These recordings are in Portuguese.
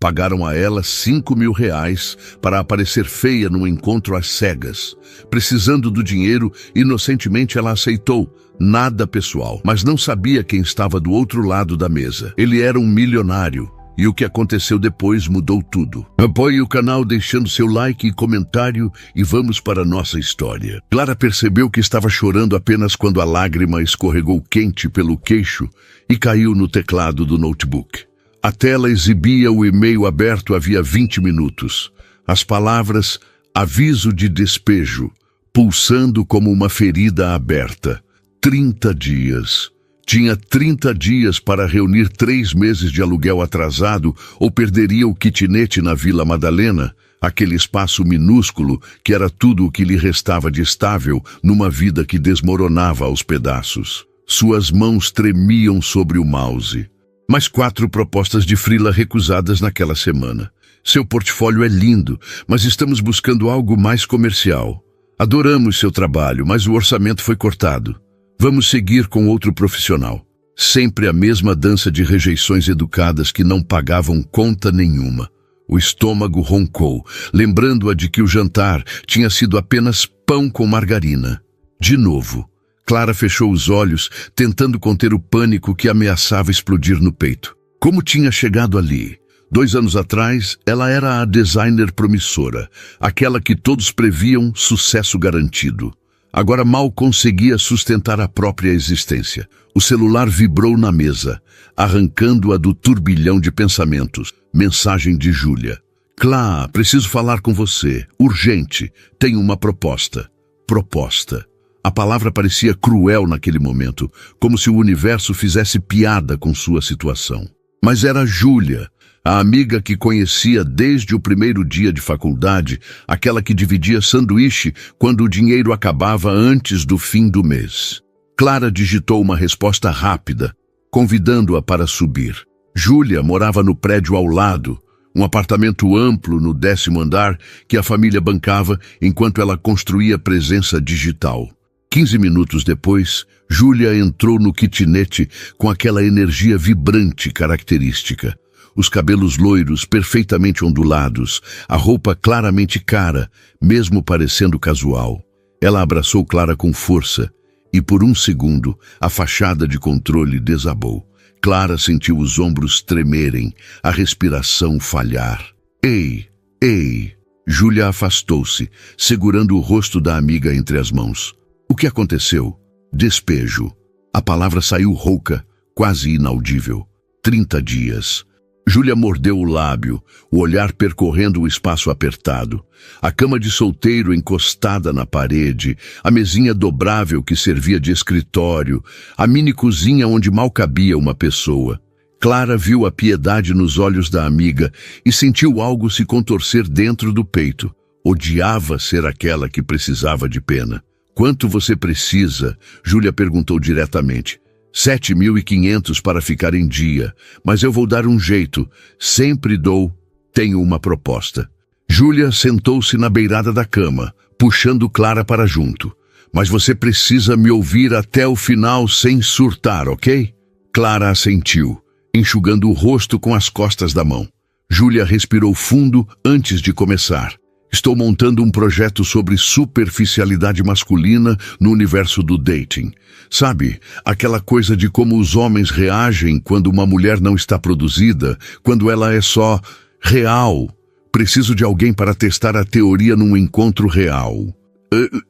Pagaram a ela R$ 5.000 para aparecer feia num encontro às cegas. Precisando do dinheiro, inocentemente ela aceitou. Nada pessoal, mas não sabia quem estava do outro lado da mesa. Ele era um milionário. E o que aconteceu depois mudou tudo. Apoie o canal deixando seu like e comentário e vamos para a nossa história. Clara percebeu que estava chorando apenas quando a lágrima escorregou quente pelo queixo e caiu no teclado do notebook. A tela exibia o e-mail aberto havia 20 minutos. As palavras aviso de despejo, pulsando como uma ferida aberta. 30 dias. Tinha 30 dias para reunir 3 meses de aluguel atrasado ou perderia o kitnet na Vila Madalena, aquele espaço minúsculo que era tudo o que lhe restava de estável numa vida que desmoronava aos pedaços. Suas mãos tremiam sobre o mouse. Mais 4 propostas de freela recusadas naquela semana. Seu portfólio é lindo, mas estamos buscando algo mais comercial. Adoramos seu trabalho, mas o orçamento foi cortado. Vamos seguir com outro profissional. Sempre a mesma dança de rejeições educadas que não pagavam conta nenhuma. O estômago roncou, lembrando-a de que o jantar tinha sido apenas pão com margarina. De novo, Clara fechou os olhos, tentando conter o pânico que ameaçava explodir no peito. Como tinha chegado ali? 2 anos atrás, ela era a designer promissora, aquela que todos previam sucesso garantido. Agora mal conseguia sustentar a própria existência. O celular vibrou na mesa, arrancando-a do turbilhão de pensamentos. Mensagem de Júlia. Clá, preciso falar com você. Urgente. Tenho uma proposta. Proposta. A palavra parecia cruel naquele momento, como se o universo fizesse piada com sua situação. Mas era Júlia, a amiga que conhecia desde o primeiro dia de faculdade, aquela que dividia sanduíche quando o dinheiro acabava antes do fim do mês. Clara digitou uma resposta rápida, convidando-a para subir. Júlia morava no prédio ao lado, um apartamento amplo no 10º andar que a família bancava enquanto ela construía presença digital. 15 minutos depois, Júlia entrou no kitnet com aquela energia vibrante característica. Os cabelos loiros perfeitamente ondulados, a roupa claramente cara, mesmo parecendo casual. Ela abraçou Clara com força e, por um segundo, a fachada de controle desabou. Clara sentiu os ombros tremerem, a respiração falhar. Ei, ei! Júlia afastou-se, segurando o rosto da amiga entre as mãos. O que aconteceu? Despejo. A palavra saiu rouca, quase inaudível. 30 dias. Júlia mordeu o lábio, o olhar percorrendo o espaço apertado. A cama de solteiro encostada na parede, a mesinha dobrável que servia de escritório, a mini cozinha onde mal cabia uma pessoa. Clara viu a piedade nos olhos da amiga e sentiu algo se contorcer dentro do peito. Odiava ser aquela que precisava de pena. Quanto você precisa? Júlia perguntou diretamente. 7.500 para ficar em dia, mas eu vou dar um jeito. Sempre dou. Tenho uma proposta. Júlia sentou-se na beirada da cama, puxando Clara para junto. Mas você precisa me ouvir até o final sem surtar, ok? Clara assentiu, enxugando o rosto com as costas da mão. Júlia respirou fundo antes de começar. Estou montando um projeto sobre superficialidade masculina no universo do dating. Sabe, aquela coisa de como os homens reagem quando uma mulher não está produzida, quando ela é só real. Preciso de alguém para testar a teoria num encontro real.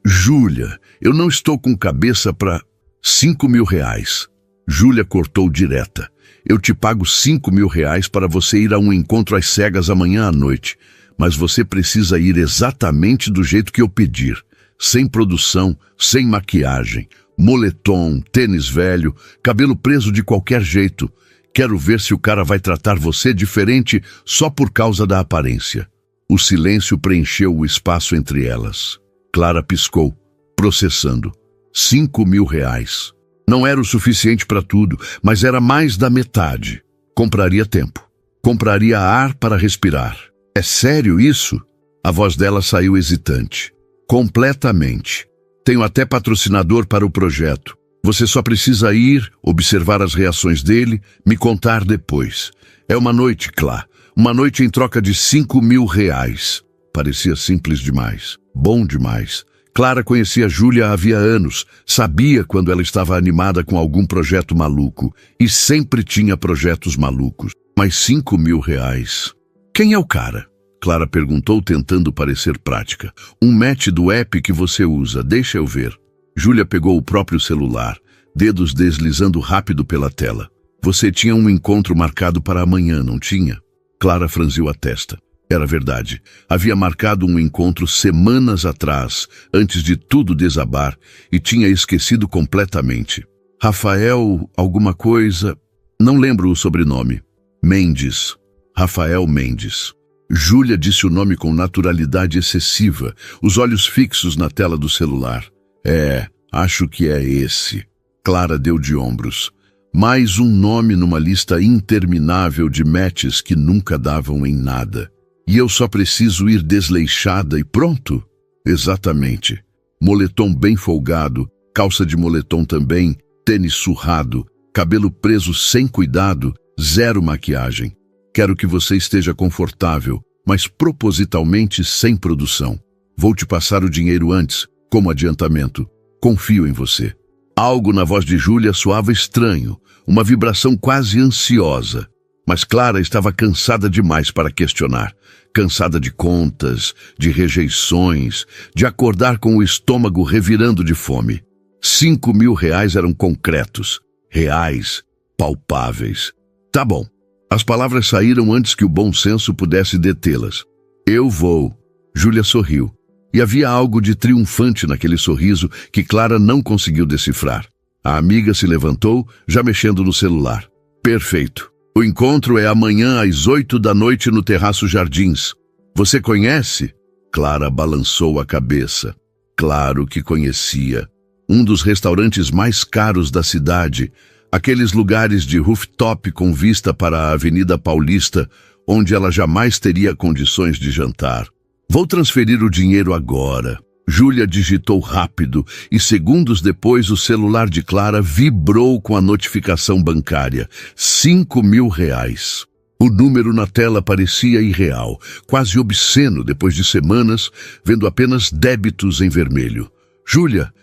Júlia, eu não estou com cabeça para R$ 5.000. Júlia cortou direta. Eu te pago R$ 5.000 para você ir a um encontro às cegas amanhã à noite. Mas você precisa ir exatamente do jeito que eu pedir. Sem produção, sem maquiagem, moletom, tênis velho, cabelo preso de qualquer jeito. Quero ver se o cara vai tratar você diferente só por causa da aparência. O silêncio preencheu o espaço entre elas. Clara piscou, processando. R$ 5.000. Não era o suficiente para tudo, mas era mais da metade. Compraria tempo. Compraria ar para respirar. É sério isso? A voz dela saiu hesitante. Completamente. Tenho até patrocinador para o projeto. Você só precisa ir, observar as reações dele, me contar depois. É uma noite, Clá. Uma noite em troca de 5.000 reais. Parecia simples demais, bom demais. Clara conhecia Júlia havia anos, sabia quando ela estava animada com algum projeto maluco, e sempre tinha projetos malucos. Mas 5.000 reais? Quem é o cara? Clara perguntou, tentando parecer prática. Um match do app que você usa, deixa eu ver. Júlia pegou o próprio celular, dedos deslizando rápido pela tela. Você tinha um encontro marcado para amanhã, não tinha? Clara franziu a testa. Era verdade. Havia marcado um encontro semanas atrás, antes de tudo desabar, e tinha esquecido completamente. Rafael, alguma coisa... Não lembro o sobrenome. Mendes. Rafael Mendes. Júlia disse o nome com naturalidade excessiva, os olhos fixos na tela do celular. Acho que é esse. Clara deu de ombros. Mais um nome numa lista interminável de matches que nunca davam em nada. E eu só preciso ir desleixada e pronto? Exatamente. Moletom bem folgado, calça de moletom também, tênis surrado, cabelo preso sem cuidado, zero maquiagem. Quero que você esteja confortável, mas propositalmente sem produção. Vou te passar o dinheiro antes, como adiantamento. Confio em você. Algo na voz de Júlia soava estranho, uma vibração quase ansiosa. Mas Clara estava cansada demais para questionar. Cansada de contas, de rejeições, de acordar com o estômago revirando de fome. 5.000 reais eram concretos, reais, palpáveis. Tá bom. As palavras saíram antes que o bom senso pudesse detê-las. Eu vou. Júlia sorriu. E havia algo de triunfante naquele sorriso que Clara não conseguiu decifrar. A amiga se levantou, já mexendo no celular. Perfeito. O encontro é amanhã às 8 da noite no Terraço Jardins. Você conhece? Clara balançou a cabeça. Claro que conhecia. Um dos restaurantes mais caros da cidade, aqueles lugares de rooftop com vista para a Avenida Paulista, onde ela jamais teria condições de jantar. Vou transferir o dinheiro agora. Júlia digitou rápido e segundos depois o celular de Clara vibrou com a notificação bancária. 5.000 reais. O número na tela parecia irreal, quase obsceno depois de semanas, vendo apenas débitos em vermelho. Júlia,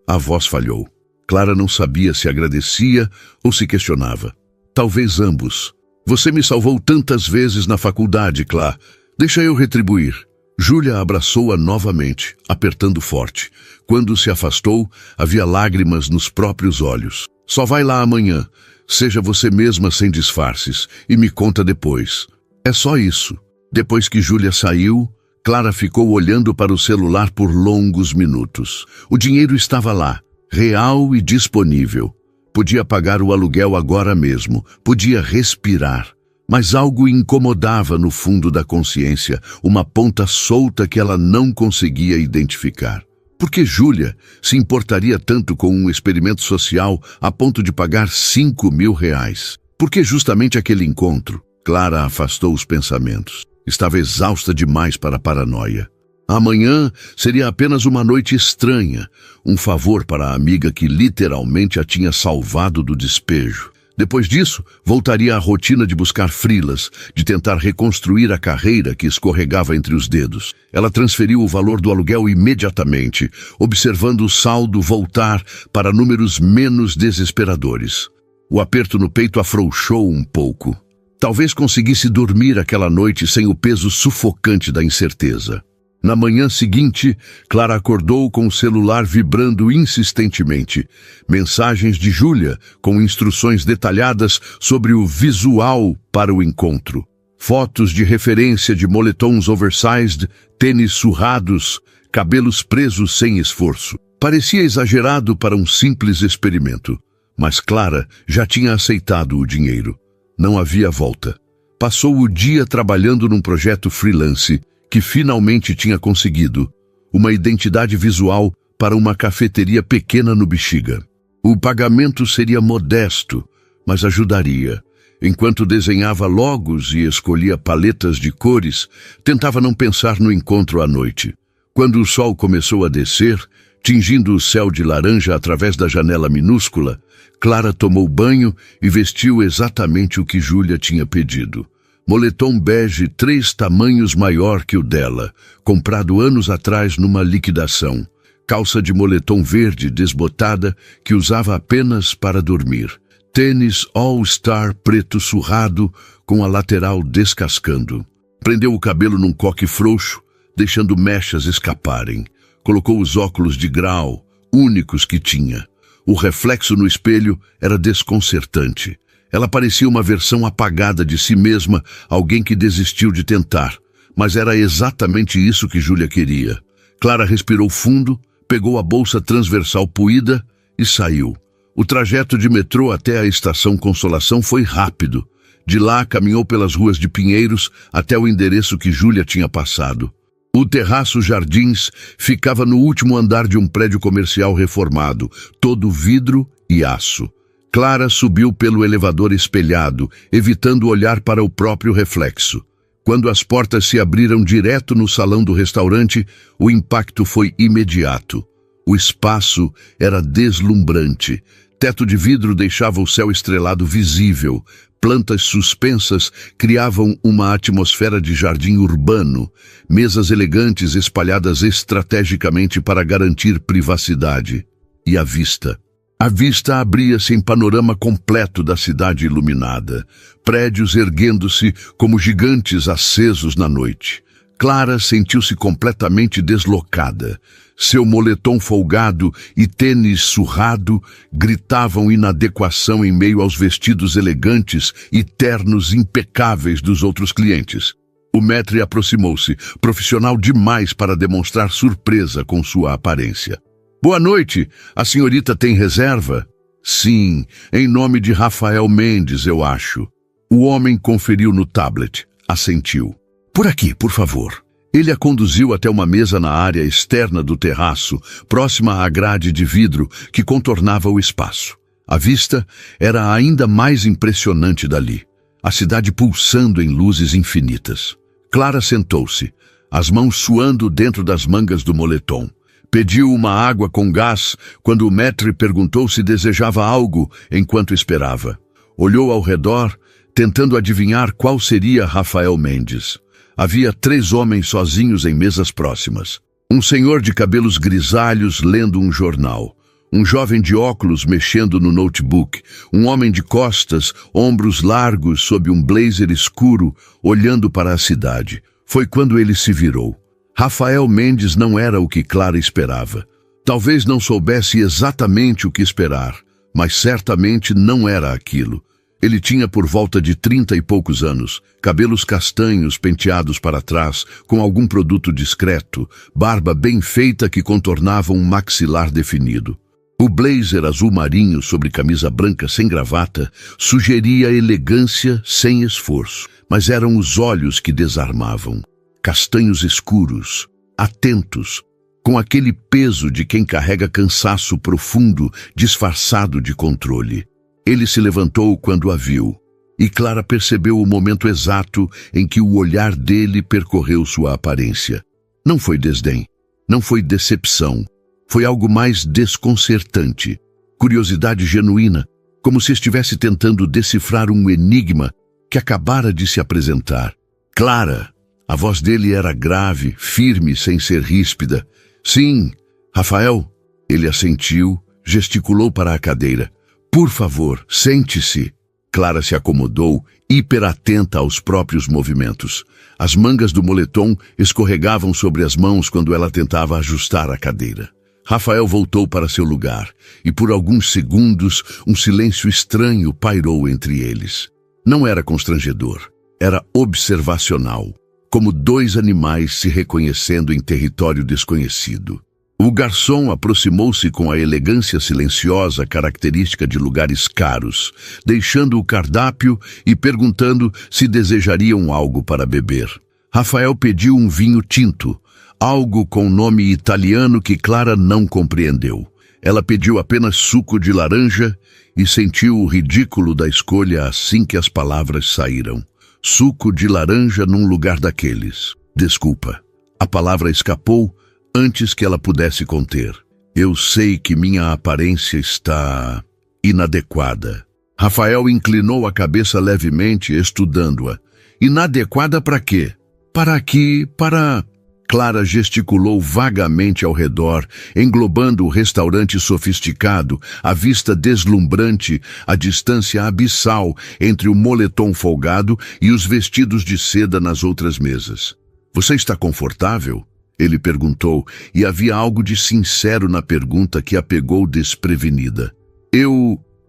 A voz falhou. Clara não sabia se agradecia ou se questionava. Talvez ambos. Você me salvou tantas vezes na faculdade, Clá. Deixa eu retribuir. Júlia abraçou-a novamente, apertando forte. Quando se afastou, havia lágrimas nos próprios olhos. Só vai lá amanhã. Seja você mesma sem disfarces e me conta depois. É só isso. Depois que Júlia saiu, Clara ficou olhando para o celular por longos minutos. O dinheiro estava lá, real e disponível. Podia pagar o aluguel agora mesmo, podia respirar. Mas algo incomodava no fundo da consciência, uma ponta solta que ela não conseguia identificar. Por que Júlia se importaria tanto com um experimento social a ponto de pagar 5.000 reais? Por que justamente aquele encontro? Clara afastou os pensamentos. Estava exausta demais para a paranoia. Amanhã seria apenas uma noite estranha, um favor para a amiga que literalmente a tinha salvado do despejo. Depois disso, voltaria à rotina de buscar freelas, de tentar reconstruir a carreira que escorregava entre os dedos. Ela transferiu o valor do aluguel imediatamente, observando o saldo voltar para números menos desesperadores. O aperto no peito afrouxou um pouco. Talvez conseguisse dormir aquela noite sem o peso sufocante da incerteza. Na manhã seguinte, Clara acordou com o celular vibrando insistentemente. Mensagens de Júlia, com instruções detalhadas sobre o visual para o encontro. Fotos de referência de moletons oversized, tênis surrados, cabelos presos sem esforço. Parecia exagerado para um simples experimento. Mas Clara já tinha aceitado o dinheiro. Não havia volta. Passou o dia trabalhando num projeto freelance, que finalmente tinha conseguido uma identidade visual para uma cafeteria pequena no Bexiga. O pagamento seria modesto, mas ajudaria. Enquanto desenhava logos e escolhia paletas de cores, tentava não pensar no encontro à noite. Quando o sol começou a descer, tingindo o céu de laranja através da janela minúscula, Clara tomou banho e vestiu exatamente o que Júlia tinha pedido. Moletom bege 3 tamanhos maior que o dela, comprado anos atrás numa liquidação. Calça de moletom verde desbotada que usava apenas para dormir. Tênis All-Star preto surrado com a lateral descascando. Prendeu o cabelo num coque frouxo, deixando mechas escaparem. Colocou os óculos de grau, únicos que tinha. O reflexo no espelho era desconcertante. Ela parecia uma versão apagada de si mesma, alguém que desistiu de tentar. Mas era exatamente isso que Júlia queria. Clara respirou fundo, pegou a bolsa transversal puída e saiu. O trajeto de metrô até a estação Consolação foi rápido. De lá, caminhou pelas ruas de Pinheiros até o endereço que Júlia tinha passado. O terraço Jardins ficava no último andar de um prédio comercial reformado, todo vidro e aço. Clara subiu pelo elevador espelhado, evitando olhar para o próprio reflexo. Quando as portas se abriram direto no salão do restaurante, o impacto foi imediato. O espaço era deslumbrante. Teto de vidro deixava o céu estrelado visível. Plantas suspensas criavam uma atmosfera de jardim urbano. Mesas elegantes espalhadas estrategicamente para garantir privacidade. E a vista? A vista abria-se em panorama completo da cidade iluminada. Prédios erguendo-se como gigantes acesos na noite. Clara sentiu-se completamente deslocada. Seu moletom folgado e tênis surrado gritavam inadequação em meio aos vestidos elegantes e ternos impecáveis dos outros clientes. O maître aproximou-se, profissional demais para demonstrar surpresa com sua aparência. Boa noite, a senhorita tem reserva? Sim, em nome de Rafael Mendes, eu acho. O homem conferiu no tablet, assentiu. Por aqui, por favor. Ele a conduziu até uma mesa na área externa do terraço, próxima à grade de vidro que contornava o espaço. A vista era ainda mais impressionante dali, a cidade pulsando em luzes infinitas. Clara sentou-se, as mãos suando dentro das mangas do moletom. Pediu uma água com gás quando o maître perguntou se desejava algo enquanto esperava. Olhou ao redor, tentando adivinhar qual seria Rafael Mendes. Havia 3 homens sozinhos em mesas próximas. Um senhor de cabelos grisalhos lendo um jornal. Um jovem de óculos mexendo no notebook. Um homem de costas, ombros largos sob um blazer escuro, olhando para a cidade. Foi quando ele se virou. Rafael Mendes não era o que Clara esperava. Talvez não soubesse exatamente o que esperar, mas certamente não era aquilo. Ele tinha por volta de 30 e poucos anos, cabelos castanhos penteados para trás, com algum produto discreto, barba bem feita que contornava um maxilar definido. O blazer azul marinho sobre camisa branca sem gravata sugeria elegância sem esforço, mas eram os olhos que desarmavam. Castanhos escuros, atentos, com aquele peso de quem carrega cansaço profundo disfarçado de controle. Ele se levantou quando a viu, e Clara percebeu o momento exato em que o olhar dele percorreu sua aparência. Não foi desdém, não foi decepção, foi algo mais desconcertante, curiosidade genuína, como se estivesse tentando decifrar um enigma que acabara de se apresentar. Clara! A voz dele era grave, firme, sem ser ríspida. Sim, Rafael. Ele assentiu, gesticulou para a cadeira. Por favor, sente-se. Clara se acomodou, hiperatenta aos próprios movimentos. As mangas do moletom escorregavam sobre as mãos quando ela tentava ajustar a cadeira. Rafael voltou para seu lugar, e por alguns segundos um silêncio estranho pairou entre eles. Não era constrangedor, era observacional. Como 2 animais se reconhecendo em território desconhecido. O garçom aproximou-se com a elegância silenciosa característica de lugares caros, deixando o cardápio e perguntando se desejariam algo para beber. Rafael pediu um vinho tinto, algo com nome italiano que Clara não compreendeu. Ela pediu apenas suco de laranja e sentiu o ridículo da escolha assim que as palavras saíram. Suco de laranja num lugar daqueles. Desculpa. A palavra escapou antes que ela pudesse conter. Eu sei que minha aparência está inadequada. Rafael inclinou a cabeça levemente, estudando-a. Inadequada para quê? Para aqui, para... Clara gesticulou vagamente ao redor, englobando o restaurante sofisticado, a vista deslumbrante, a distância abissal entre o moletom folgado e os vestidos de seda nas outras mesas. Você está confortável? Ele perguntou, e havia algo de sincero na pergunta que a pegou desprevenida.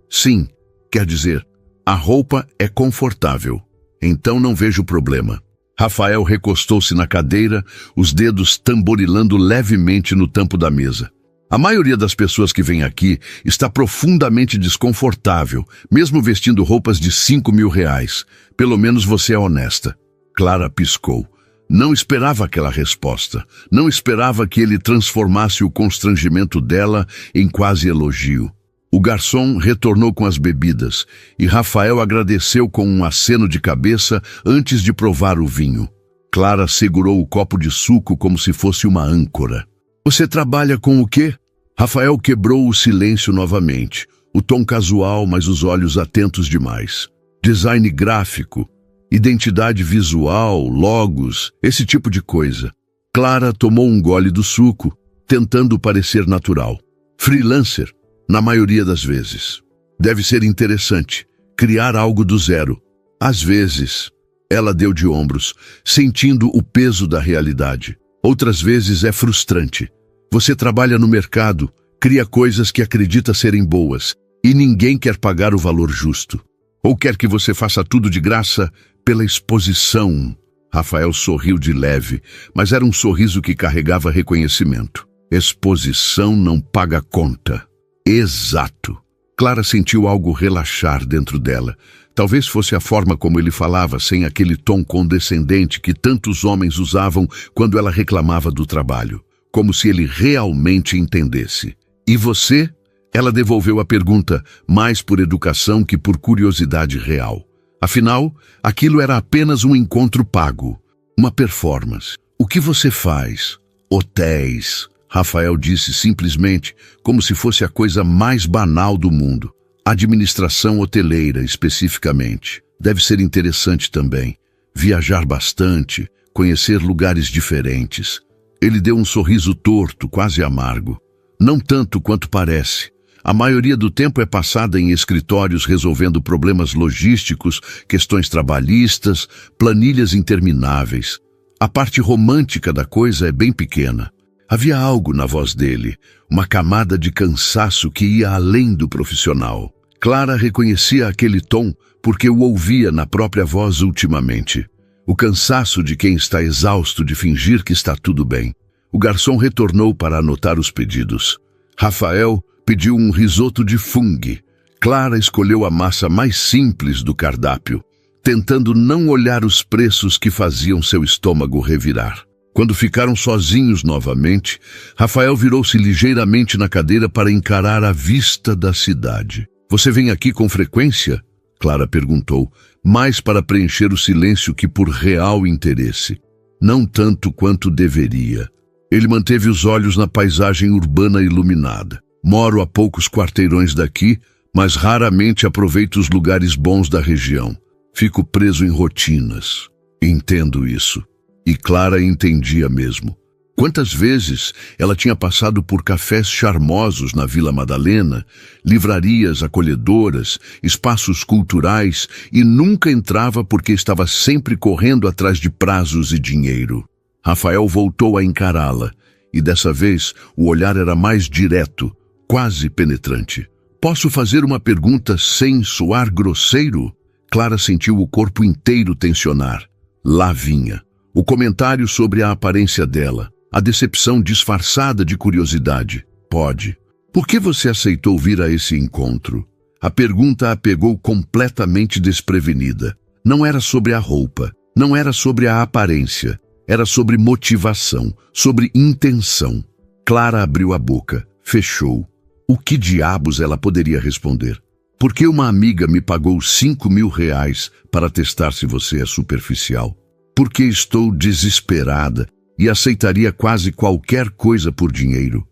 Sim, quer dizer, a roupa é confortável. Então não vejo problema. Rafael recostou-se na cadeira, os dedos tamborilando levemente no tampo da mesa. A maioria das pessoas que vem aqui está profundamente desconfortável, mesmo vestindo roupas de R$ 5.000. Pelo menos você é honesta. Clara piscou. Não esperava aquela resposta. Não esperava que ele transformasse o constrangimento dela em quase elogio. O garçom retornou com as bebidas e Rafael agradeceu com um aceno de cabeça antes de provar o vinho. Clara segurou o copo de suco como se fosse uma âncora. Você trabalha com o quê? Rafael quebrou o silêncio novamente, o tom casual, mas os olhos atentos demais. Design gráfico, identidade visual, logos, esse tipo de coisa. Clara tomou um gole do suco, tentando parecer natural. Freelancer. Na maioria das vezes. Deve ser interessante, criar algo do zero. Às vezes, ela deu de ombros, sentindo o peso da realidade. Outras vezes é frustrante. Você trabalha no mercado, cria coisas que acredita serem boas, e ninguém quer pagar o valor justo. Ou quer que você faça tudo de graça pela exposição. Rafael sorriu de leve, mas era um sorriso que carregava reconhecimento. Exposição não paga conta. Exato. Clara sentiu algo relaxar dentro dela. Talvez fosse a forma como ele falava, sem aquele tom condescendente que tantos homens usavam quando ela reclamava do trabalho. Como se ele realmente entendesse. E você? Ela devolveu a pergunta, mais por educação que por curiosidade real. Afinal, aquilo era apenas um encontro pago. Uma performance. O que você faz? Hotéis. Rafael disse simplesmente, como se fosse a coisa mais banal do mundo. Administração hoteleira, especificamente. Deve ser interessante também. Viajar bastante, conhecer lugares diferentes. Ele deu um sorriso torto, quase amargo. Não tanto quanto parece. A maioria do tempo é passada em escritórios resolvendo problemas logísticos, questões trabalhistas, planilhas intermináveis. A parte romântica da coisa é bem pequena. Havia algo na voz dele, uma camada de cansaço que ia além do profissional. Clara reconhecia aquele tom porque o ouvia na própria voz ultimamente. O cansaço de quem está exausto de fingir que está tudo bem. O garçom retornou para anotar os pedidos. Rafael pediu um risoto de fungo. Clara escolheu a massa mais simples do cardápio, tentando não olhar os preços que faziam seu estômago revirar. Quando ficaram sozinhos novamente, Rafael virou-se ligeiramente na cadeira para encarar a vista da cidade. Você vem aqui com frequência? Clara perguntou, mais para preencher o silêncio que por real interesse. Não tanto quanto deveria. Ele manteve os olhos na paisagem urbana iluminada. Moro a poucos quarteirões daqui, mas raramente aproveito os lugares bons da região. Fico preso em rotinas. Entendo isso. E Clara entendia mesmo. Quantas vezes ela tinha passado por cafés charmosos na Vila Madalena, livrarias acolhedoras, espaços culturais e nunca entrava porque estava sempre correndo atrás de prazos e dinheiro. Rafael voltou a encará-la e dessa vez o olhar era mais direto, quase penetrante. Posso fazer uma pergunta sem soar grosseiro? Clara sentiu o corpo inteiro tensionar. Lá vinha. O comentário sobre a aparência dela, a decepção disfarçada de curiosidade. Pode. Por que você aceitou vir a esse encontro? A pergunta a pegou completamente desprevenida. Não era sobre a roupa, não era sobre a aparência, era sobre motivação, sobre intenção. Clara abriu a boca, fechou. O que diabos ela poderia responder? Porque uma amiga me pagou R$ 5.000 para testar se você é superficial. Porque estou desesperada e aceitaria quase qualquer coisa por dinheiro.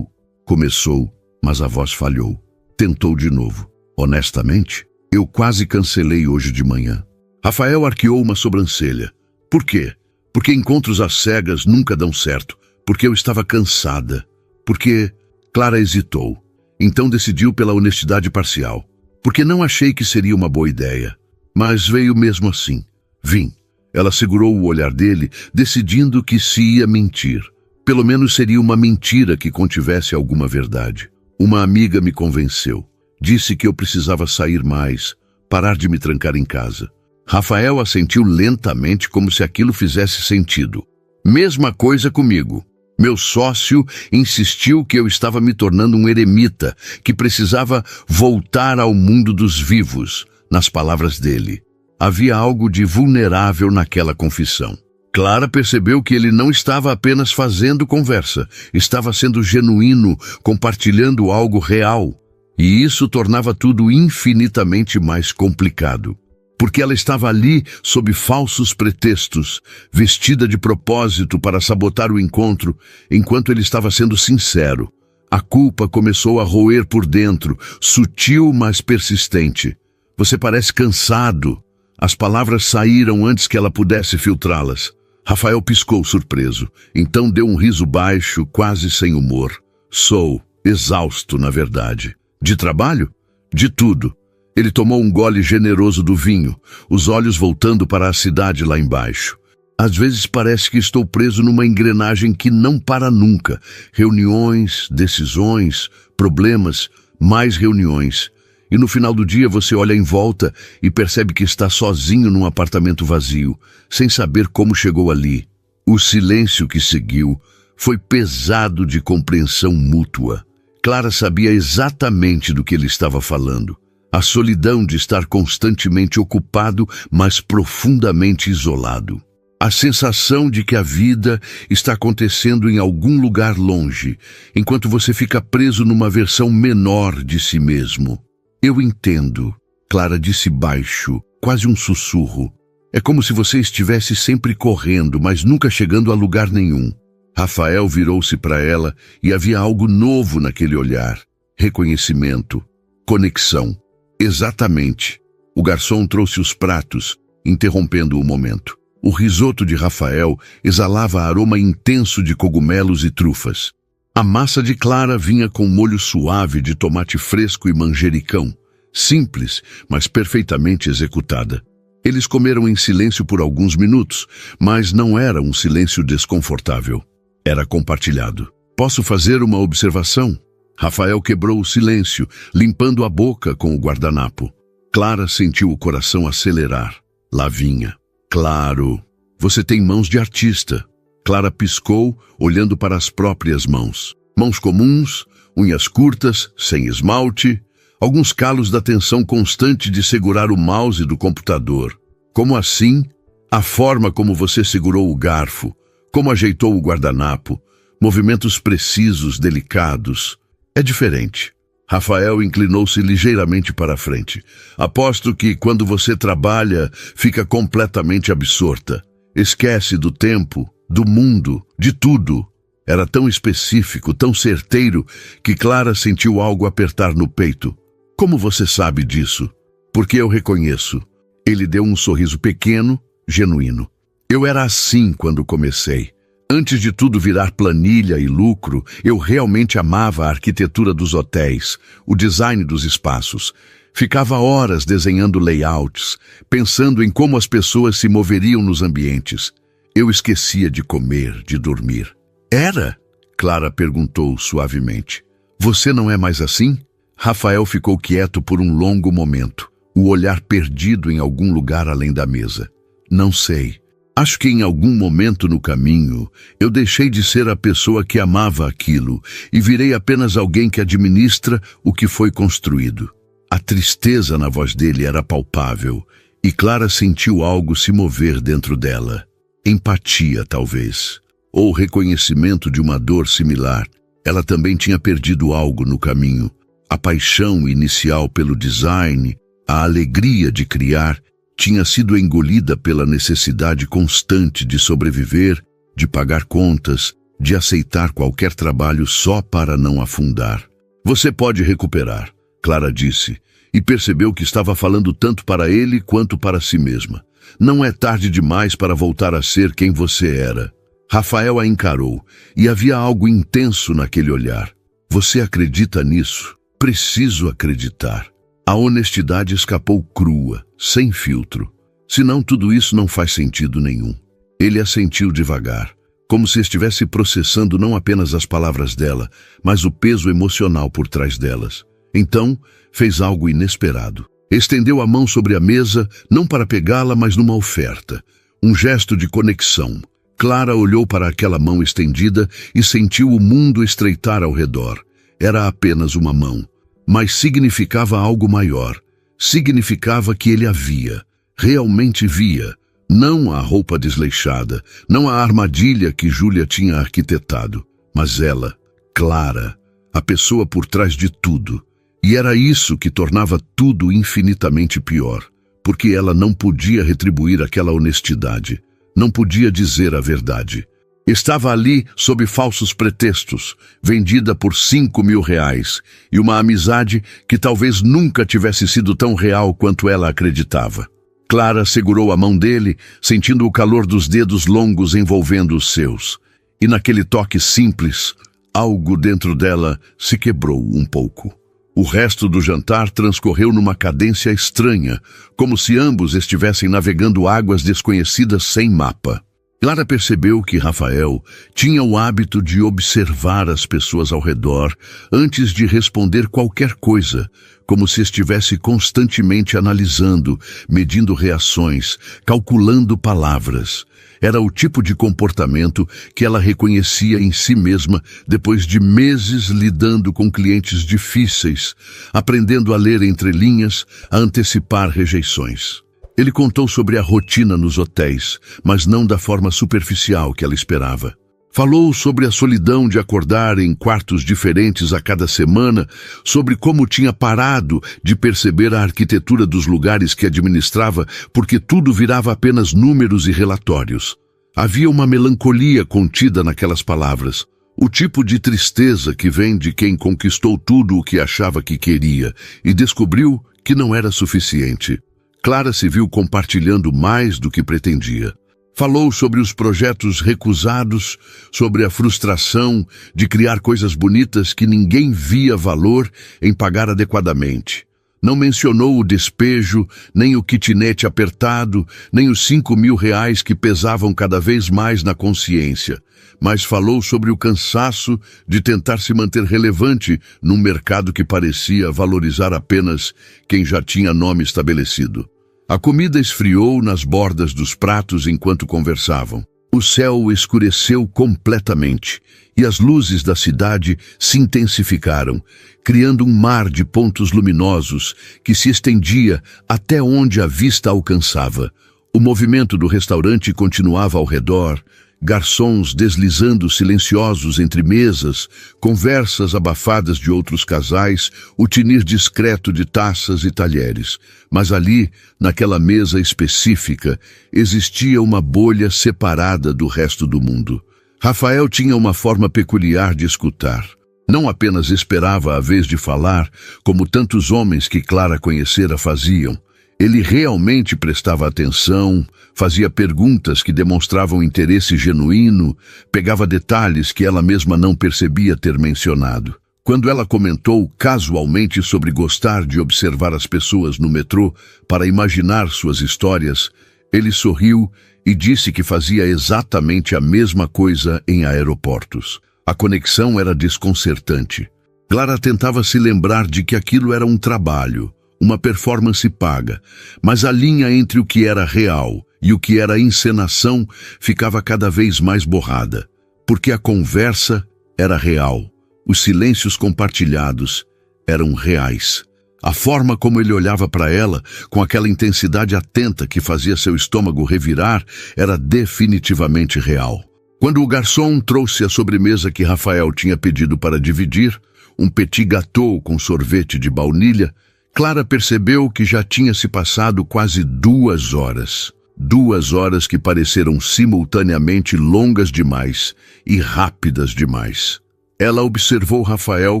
Começou, mas a voz falhou. Tentou de novo. Honestamente, eu quase cancelei hoje de manhã. Rafael arqueou uma sobrancelha. Por quê? Porque encontros às cegas nunca dão certo. Porque eu estava cansada. Porque... Clara hesitou. Então decidiu pela honestidade parcial. Porque não achei que seria uma boa ideia. Mas veio mesmo assim. Vim. Ela segurou o olhar dele, decidindo que se ia mentir. Pelo menos seria uma mentira que contivesse alguma verdade. Uma amiga me convenceu. Disse que eu precisava sair mais, parar de me trancar em casa. Rafael assentiu lentamente como se aquilo fizesse sentido. Mesma coisa comigo. Meu sócio insistiu que eu estava me tornando um eremita, que precisava voltar ao mundo dos vivos, nas palavras dele. Havia algo de vulnerável naquela confissão. Clara percebeu que ele não estava apenas fazendo conversa, estava sendo genuíno, compartilhando algo real. E isso tornava tudo infinitamente mais complicado. Porque ela estava ali sob falsos pretextos, vestida de propósito para sabotar o encontro, enquanto ele estava sendo sincero. A culpa começou a roer por dentro, sutil mas persistente. Você parece cansado. As palavras saíram antes que ela pudesse filtrá-las. Rafael piscou surpreso, então deu um riso baixo, quase sem humor. Sou exausto, na verdade. De trabalho? De tudo. Ele tomou um gole generoso do vinho, os olhos voltando para a cidade lá embaixo. Às vezes parece que estou preso numa engrenagem que não para nunca. Reuniões, decisões, problemas, mais reuniões. E no final do dia você olha em volta e percebe que está sozinho num apartamento vazio, sem saber como chegou ali. O silêncio que seguiu foi pesado de compreensão mútua. Clara sabia exatamente do que ele estava falando. A solidão de estar constantemente ocupado, mas profundamente isolado. A sensação de que a vida está acontecendo em algum lugar longe, enquanto você fica preso numa versão menor de si mesmo. Eu entendo, Clara disse baixo, quase um sussurro. É como se você estivesse sempre correndo, mas nunca chegando a lugar nenhum. Rafael virou-se para ela e havia algo novo naquele olhar. Reconhecimento. Conexão. Exatamente. O garçom trouxe os pratos, interrompendo o momento. O risoto de Rafael exalava aroma intenso de cogumelos e trufas. A massa de Clara vinha com molho suave de tomate fresco e manjericão. Simples, mas perfeitamente executada. Eles comeram em silêncio por alguns minutos, mas não era um silêncio desconfortável. Era compartilhado. Posso fazer uma observação? Rafael quebrou o silêncio, limpando a boca com o guardanapo. Clara sentiu o coração acelerar. Lá vinha. Claro, você tem mãos de artista. Clara piscou, olhando para as próprias mãos. Mãos comuns, unhas curtas, sem esmalte, alguns calos da tensão constante de segurar o mouse do computador. Como assim? A forma como você segurou o garfo, como ajeitou o guardanapo, movimentos precisos, delicados. É diferente. Rafael inclinou-se ligeiramente para a frente. Aposto que quando você trabalha, fica completamente absorta. Esquece do tempo, do mundo, de tudo. Era tão específico, tão certeiro, que Clara sentiu algo apertar no peito. Como você sabe disso? Porque eu reconheço. Ele deu um sorriso pequeno, genuíno. Eu era assim quando comecei. Antes de tudo virar planilha e lucro, eu realmente amava a arquitetura dos hotéis, o design dos espaços. Ficava horas desenhando layouts, pensando em como as pessoas se moveriam nos ambientes. Eu esquecia de comer, de dormir. Era? Clara perguntou suavemente. Você não é mais assim? Rafael ficou quieto por um longo momento, o olhar perdido em algum lugar além da mesa. Não sei. Acho que em algum momento no caminho, eu deixei de ser a pessoa que amava aquilo e virei apenas alguém que administra o que foi construído. A tristeza na voz dele era palpável e Clara sentiu algo se mover dentro dela. Empatia, talvez, ou reconhecimento de uma dor similar. Ela também tinha perdido algo no caminho. A paixão inicial pelo design, a alegria de criar, tinha sido engolida pela necessidade constante de sobreviver, de pagar contas, de aceitar qualquer trabalho só para não afundar. Você pode recuperar, Clara disse, e percebeu que estava falando tanto para ele quanto para si mesma. Não é tarde demais para voltar a ser quem você era. Rafael a encarou, e havia algo intenso naquele olhar. Você acredita nisso? Preciso acreditar. A honestidade escapou crua, sem filtro. Senão tudo isso não faz sentido nenhum. Ele assentiu devagar, como se estivesse processando não apenas as palavras dela, mas o peso emocional por trás delas. Então, fez algo inesperado. Estendeu a mão sobre a mesa, não para pegá-la, mas numa oferta. Um gesto de conexão. Clara olhou para aquela mão estendida e sentiu o mundo estreitar ao redor. Era apenas uma mão, mas significava algo maior. Significava que ele a via, realmente via. Não a roupa desleixada, não a armadilha que Júlia tinha arquitetado, mas ela, Clara, a pessoa por trás de tudo. E era isso que tornava tudo infinitamente pior, porque ela não podia retribuir aquela honestidade, não podia dizer a verdade. Estava ali sob falsos pretextos, vendida por R$ 5.000, e uma amizade que talvez nunca tivesse sido tão real quanto ela acreditava. Clara segurou a mão dele, sentindo o calor dos dedos longos envolvendo os seus. E naquele toque simples, algo dentro dela se quebrou um pouco. O resto do jantar transcorreu numa cadência estranha, como se ambos estivessem navegando águas desconhecidas sem mapa. Clara percebeu que Rafael tinha o hábito de observar as pessoas ao redor antes de responder qualquer coisa, como se estivesse constantemente analisando, medindo reações, calculando palavras. Era o tipo de comportamento que ela reconhecia em si mesma depois de meses lidando com clientes difíceis, aprendendo a ler entre linhas, a antecipar rejeições. Ele contou sobre a rotina nos hotéis, mas não da forma superficial que ela esperava. Falou sobre a solidão de acordar em quartos diferentes a cada semana, sobre como tinha parado de perceber a arquitetura dos lugares que administrava, porque tudo virava apenas números e relatórios. Havia uma melancolia contida naquelas palavras, o tipo de tristeza que vem de quem conquistou tudo o que achava que queria e descobriu que não era suficiente. Clara se viu compartilhando mais do que pretendia. Falou sobre os projetos recusados, sobre a frustração de criar coisas bonitas que ninguém via valor em pagar adequadamente. Não mencionou o despejo, nem o kitnet apertado, nem os R$ 5.000 que pesavam cada vez mais na consciência, mas falou sobre o cansaço de tentar se manter relevante num mercado que parecia valorizar apenas quem já tinha nome estabelecido. A comida esfriou nas bordas dos pratos enquanto conversavam. O céu escureceu completamente e as luzes da cidade se intensificaram, criando um mar de pontos luminosos que se estendia até onde a vista alcançava. O movimento do restaurante continuava ao redor, garçons deslizando silenciosos entre mesas, conversas abafadas de outros casais, o tinir discreto de taças e talheres. Mas ali, naquela mesa específica, existia uma bolha separada do resto do mundo. Rafael tinha uma forma peculiar de escutar. Não apenas esperava a vez de falar, como tantos homens que Clara conhecera faziam. Ele realmente prestava atenção, fazia perguntas que demonstravam interesse genuíno, pegava detalhes que ela mesma não percebia ter mencionado. Quando ela comentou casualmente sobre gostar de observar as pessoas no metrô para imaginar suas histórias, ele sorriu e disse que fazia exatamente a mesma coisa em aeroportos. A conexão era desconcertante. Clara tentava se lembrar de que aquilo era um trabalho, uma performance paga, mas a linha entre o que era real e o que era encenação ficava cada vez mais borrada, porque a conversa era real, os silêncios compartilhados eram reais. A forma como ele olhava para ela, com aquela intensidade atenta que fazia seu estômago revirar, era definitivamente real. Quando o garçom trouxe a sobremesa que Rafael tinha pedido para dividir, um petit gâteau com sorvete de baunilha, Clara percebeu que já tinha se passado quase 2 horas. 2 horas que pareceram simultaneamente longas demais e rápidas demais. Ela observou Rafael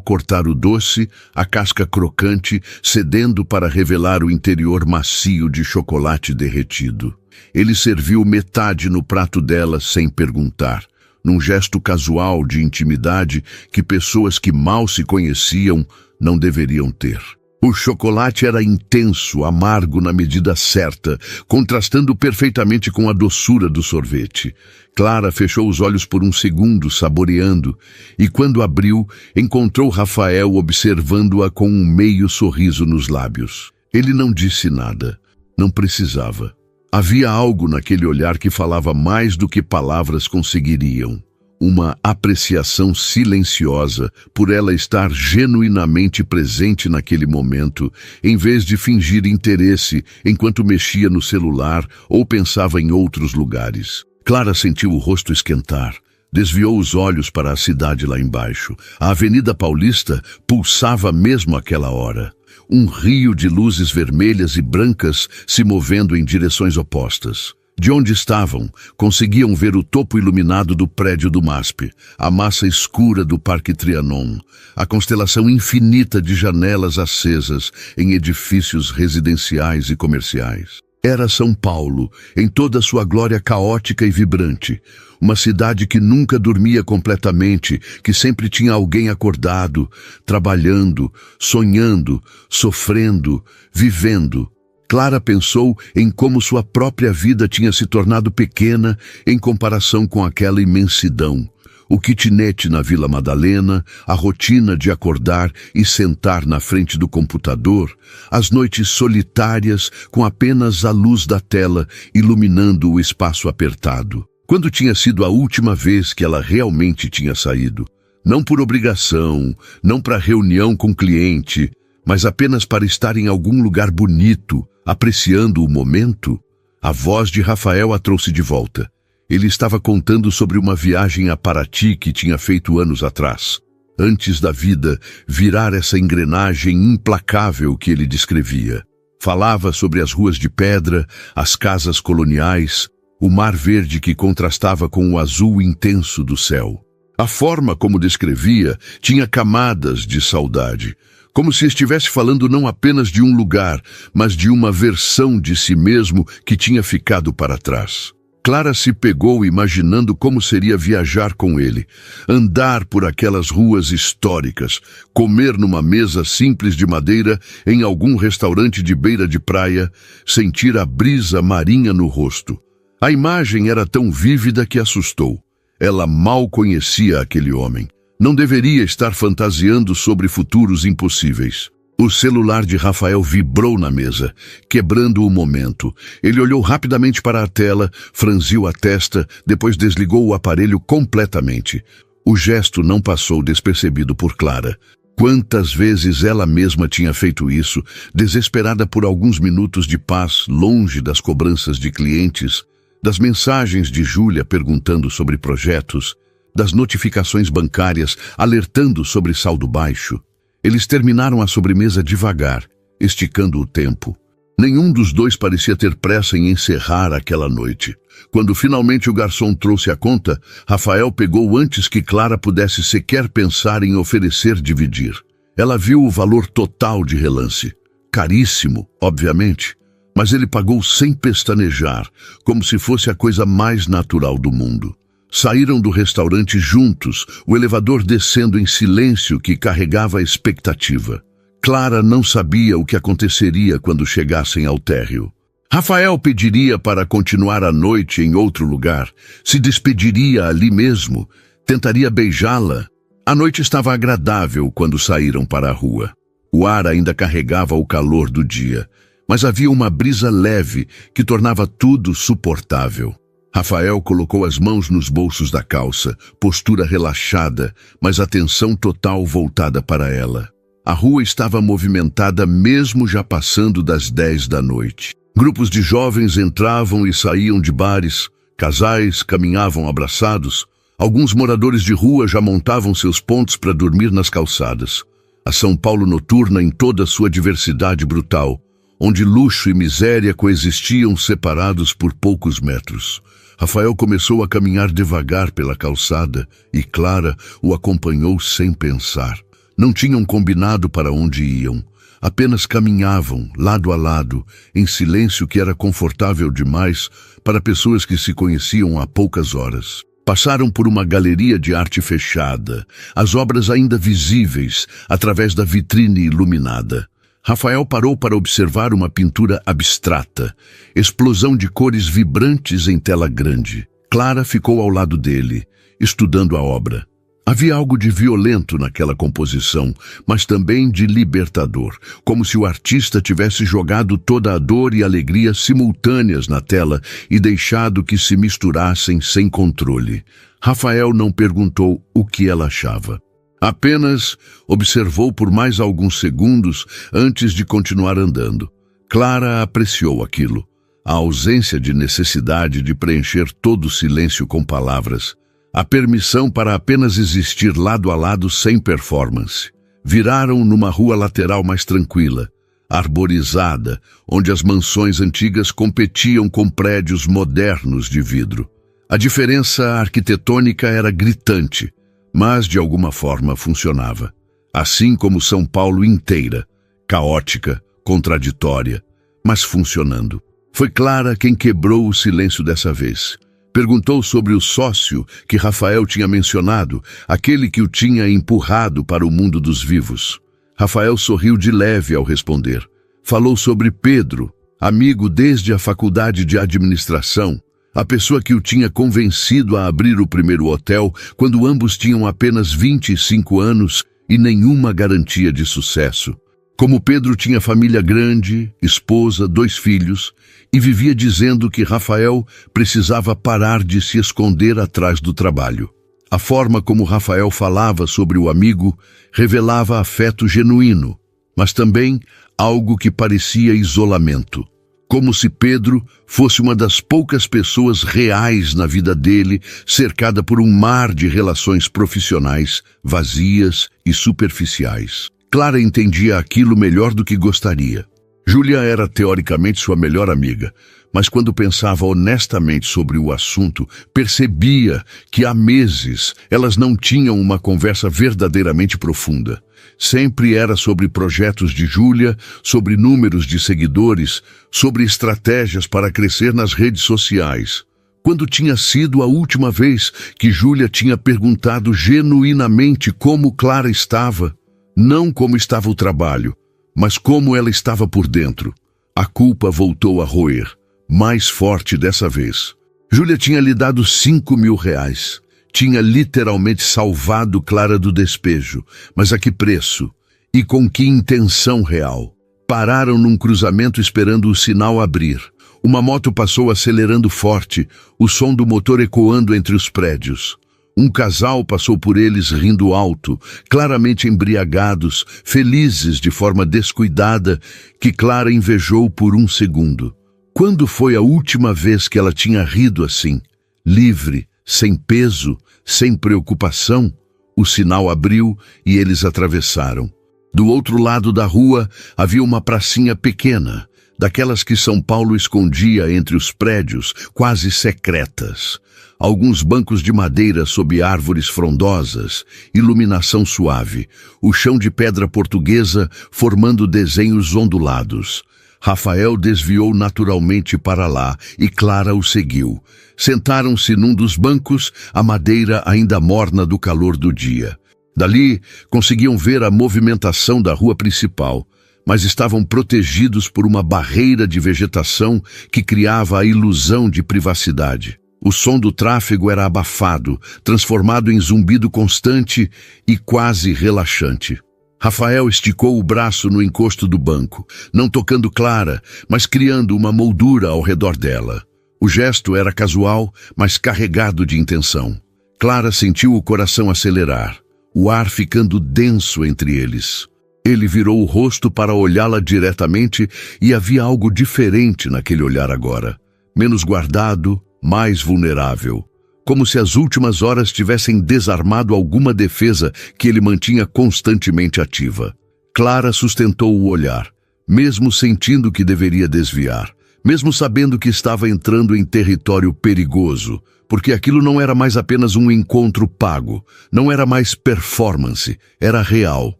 cortar o doce, a casca crocante, cedendo para revelar o interior macio de chocolate derretido. Ele serviu metade no prato dela sem perguntar, num gesto casual de intimidade que pessoas que mal se conheciam não deveriam ter. O chocolate era intenso, amargo na medida certa, contrastando perfeitamente com a doçura do sorvete. Clara fechou os olhos por um segundo, saboreando, e quando abriu, encontrou Rafael observando-a com um meio sorriso nos lábios. Ele não disse nada. Não precisava. Havia algo naquele olhar que falava mais do que palavras conseguiriam. Uma apreciação silenciosa por ela estar genuinamente presente naquele momento, em vez de fingir interesse enquanto mexia no celular ou pensava em outros lugares. Clara sentiu o rosto esquentar. Desviou os olhos para a cidade lá embaixo. A Avenida Paulista pulsava mesmo àquela hora. Um rio de luzes vermelhas e brancas se movendo em direções opostas. De onde estavam, conseguiam ver o topo iluminado do prédio do MASP, a massa escura do Parque Trianon, a constelação infinita de janelas acesas em edifícios residenciais e comerciais. Era São Paulo, em toda sua glória caótica e vibrante. Uma cidade que nunca dormia completamente, que sempre tinha alguém acordado, trabalhando, sonhando, sofrendo, vivendo. Clara pensou em como sua própria vida tinha se tornado pequena em comparação com aquela imensidão. O kitnet na Vila Madalena, a rotina de acordar e sentar na frente do computador, as noites solitárias com apenas a luz da tela iluminando o espaço apertado. Quando tinha sido a última vez que ela realmente tinha saído? Não por obrigação, não para reunião com cliente, mas apenas para estar em algum lugar bonito, apreciando o momento. A voz de Rafael a trouxe de volta. Ele estava contando sobre uma viagem a Paraty que tinha feito anos atrás, antes da vida virar essa engrenagem implacável que ele descrevia. Falava sobre as ruas de pedra, as casas coloniais, o mar verde que contrastava com o azul intenso do céu. A forma como descrevia tinha camadas de saudade, como se estivesse falando não apenas de um lugar, mas de uma versão de si mesmo que tinha ficado para trás. Clara se pegou imaginando como seria viajar com ele, andar por aquelas ruas históricas, comer numa mesa simples de madeira em algum restaurante de beira de praia, sentir a brisa marinha no rosto. A imagem era tão vívida que assustou. Ela mal conhecia aquele homem. Não deveria estar fantasiando sobre futuros impossíveis. O celular de Rafael vibrou na mesa, quebrando o momento. Ele olhou rapidamente para a tela, franziu a testa, depois desligou o aparelho completamente. O gesto não passou despercebido por Clara. Quantas vezes ela mesma tinha feito isso, desesperada por alguns minutos de paz, longe das cobranças de clientes, das mensagens de Júlia perguntando sobre projetos, das notificações bancárias alertando sobre saldo baixo. Eles terminaram a sobremesa devagar, esticando o tempo. Nenhum dos dois parecia ter pressa em encerrar aquela noite. Quando finalmente o garçom trouxe a conta, Rafael pegou antes que Clara pudesse sequer pensar em oferecer dividir. Ela viu o valor total de relance. Caríssimo, obviamente, mas ele pagou sem pestanejar, como se fosse a coisa mais natural do mundo. Saíram do restaurante juntos, o elevador descendo em silêncio que carregava a expectativa. Clara não sabia o que aconteceria quando chegassem ao térreo. Rafael pediria para continuar a noite em outro lugar, se despediria ali mesmo, tentaria beijá-la. A noite estava agradável quando saíram para a rua. O ar ainda carregava o calor do dia, mas havia uma brisa leve que tornava tudo suportável. Rafael colocou as mãos nos bolsos da calça, postura relaxada, mas atenção total voltada para ela. A rua estava movimentada mesmo já passando das 10 da noite. Grupos de jovens entravam e saíam de bares, casais caminhavam abraçados, alguns moradores de rua já montavam seus pontos para dormir nas calçadas. A São Paulo noturna em toda a sua diversidade brutal, onde luxo e miséria coexistiam separados por poucos metros. Rafael começou a caminhar devagar pela calçada e Clara o acompanhou sem pensar. Não tinham combinado para onde iam. Apenas caminhavam, lado a lado, em silêncio que era confortável demais para pessoas que se conheciam há poucas horas. Passaram por uma galeria de arte fechada, as obras ainda visíveis através da vitrine iluminada. Rafael parou para observar uma pintura abstrata, explosão de cores vibrantes em tela grande. Clara ficou ao lado dele, estudando a obra. Havia algo de violento naquela composição, mas também de libertador, como se o artista tivesse jogado toda a dor e alegria simultâneas na tela e deixado que se misturassem sem controle. Rafael não perguntou o que ela achava. Apenas observou por mais alguns segundos antes de continuar andando. Clara apreciou aquilo, a ausência de necessidade de preencher todo o silêncio com palavras. A permissão para apenas existir lado a lado sem performance. Viraram numa rua lateral mais tranquila, arborizada, onde as mansões antigas competiam com prédios modernos de vidro. A diferença arquitetônica era gritante, mas de alguma forma funcionava. Assim como São Paulo inteira, caótica, contraditória, mas funcionando. Foi Clara quem quebrou o silêncio dessa vez. Perguntou sobre o sócio que Rafael tinha mencionado, aquele que o tinha empurrado para o mundo dos vivos. Rafael sorriu de leve ao responder. Falou sobre Pedro, amigo desde a faculdade de administração, a pessoa que o tinha convencido a abrir o primeiro hotel quando ambos tinham apenas 25 anos e nenhuma garantia de sucesso. Como Pedro tinha família grande, esposa, 2 filhos, e vivia dizendo que Rafael precisava parar de se esconder atrás do trabalho. A forma como Rafael falava sobre o amigo revelava afeto genuíno, mas também algo que parecia isolamento. Como se Pedro fosse uma das poucas pessoas reais na vida dele, cercada por um mar de relações profissionais, vazias e superficiais. Clara entendia aquilo melhor do que gostaria. Júlia era teoricamente sua melhor amiga, mas quando pensava honestamente sobre o assunto, percebia que há meses elas não tinham uma conversa verdadeiramente profunda. Sempre era sobre projetos de Júlia, sobre números de seguidores, sobre estratégias para crescer nas redes sociais. Quando tinha sido a última vez que Júlia tinha perguntado genuinamente como Clara estava? Não como estava o trabalho, mas como ela estava por dentro. A culpa voltou a roer, mais forte dessa vez. Júlia tinha lhe dado R$5.000. Tinha literalmente salvado Clara do despejo, mas a que preço? E com que intenção real? Pararam num cruzamento esperando o sinal abrir. Uma moto passou acelerando forte, o som do motor ecoando entre os prédios. Um casal passou por eles rindo alto, claramente embriagados, felizes de forma descuidada, que Clara invejou por um segundo. Quando foi a última vez que ela tinha rido assim? Livre, sem peso, sem preocupação? O sinal abriu e eles atravessaram. Do outro lado da rua havia uma pracinha pequena, daquelas que São Paulo escondia entre os prédios, quase secretas. Alguns bancos de madeira sob árvores frondosas, iluminação suave, o chão de pedra portuguesa formando desenhos ondulados. Rafael desviou naturalmente para lá e Clara o seguiu. Sentaram-se num dos bancos, a madeira ainda morna do calor do dia. Dali, conseguiam ver a movimentação da rua principal, mas estavam protegidos por uma barreira de vegetação que criava a ilusão de privacidade. O som do tráfego era abafado, transformado em zumbido constante e quase relaxante. Rafael esticou o braço no encosto do banco, não tocando Clara, mas criando uma moldura ao redor dela. O gesto era casual, mas carregado de intenção. Clara sentiu o coração acelerar, o ar ficando denso entre eles. Ele virou o rosto para olhá-la diretamente e havia algo diferente naquele olhar agora. Menos guardado, mais vulnerável. Como se as últimas horas tivessem desarmado alguma defesa que ele mantinha constantemente ativa. Clara sustentou o olhar, mesmo sentindo que deveria desviar, mesmo sabendo que estava entrando em território perigoso, porque aquilo não era mais apenas um encontro pago, não era mais performance, era real,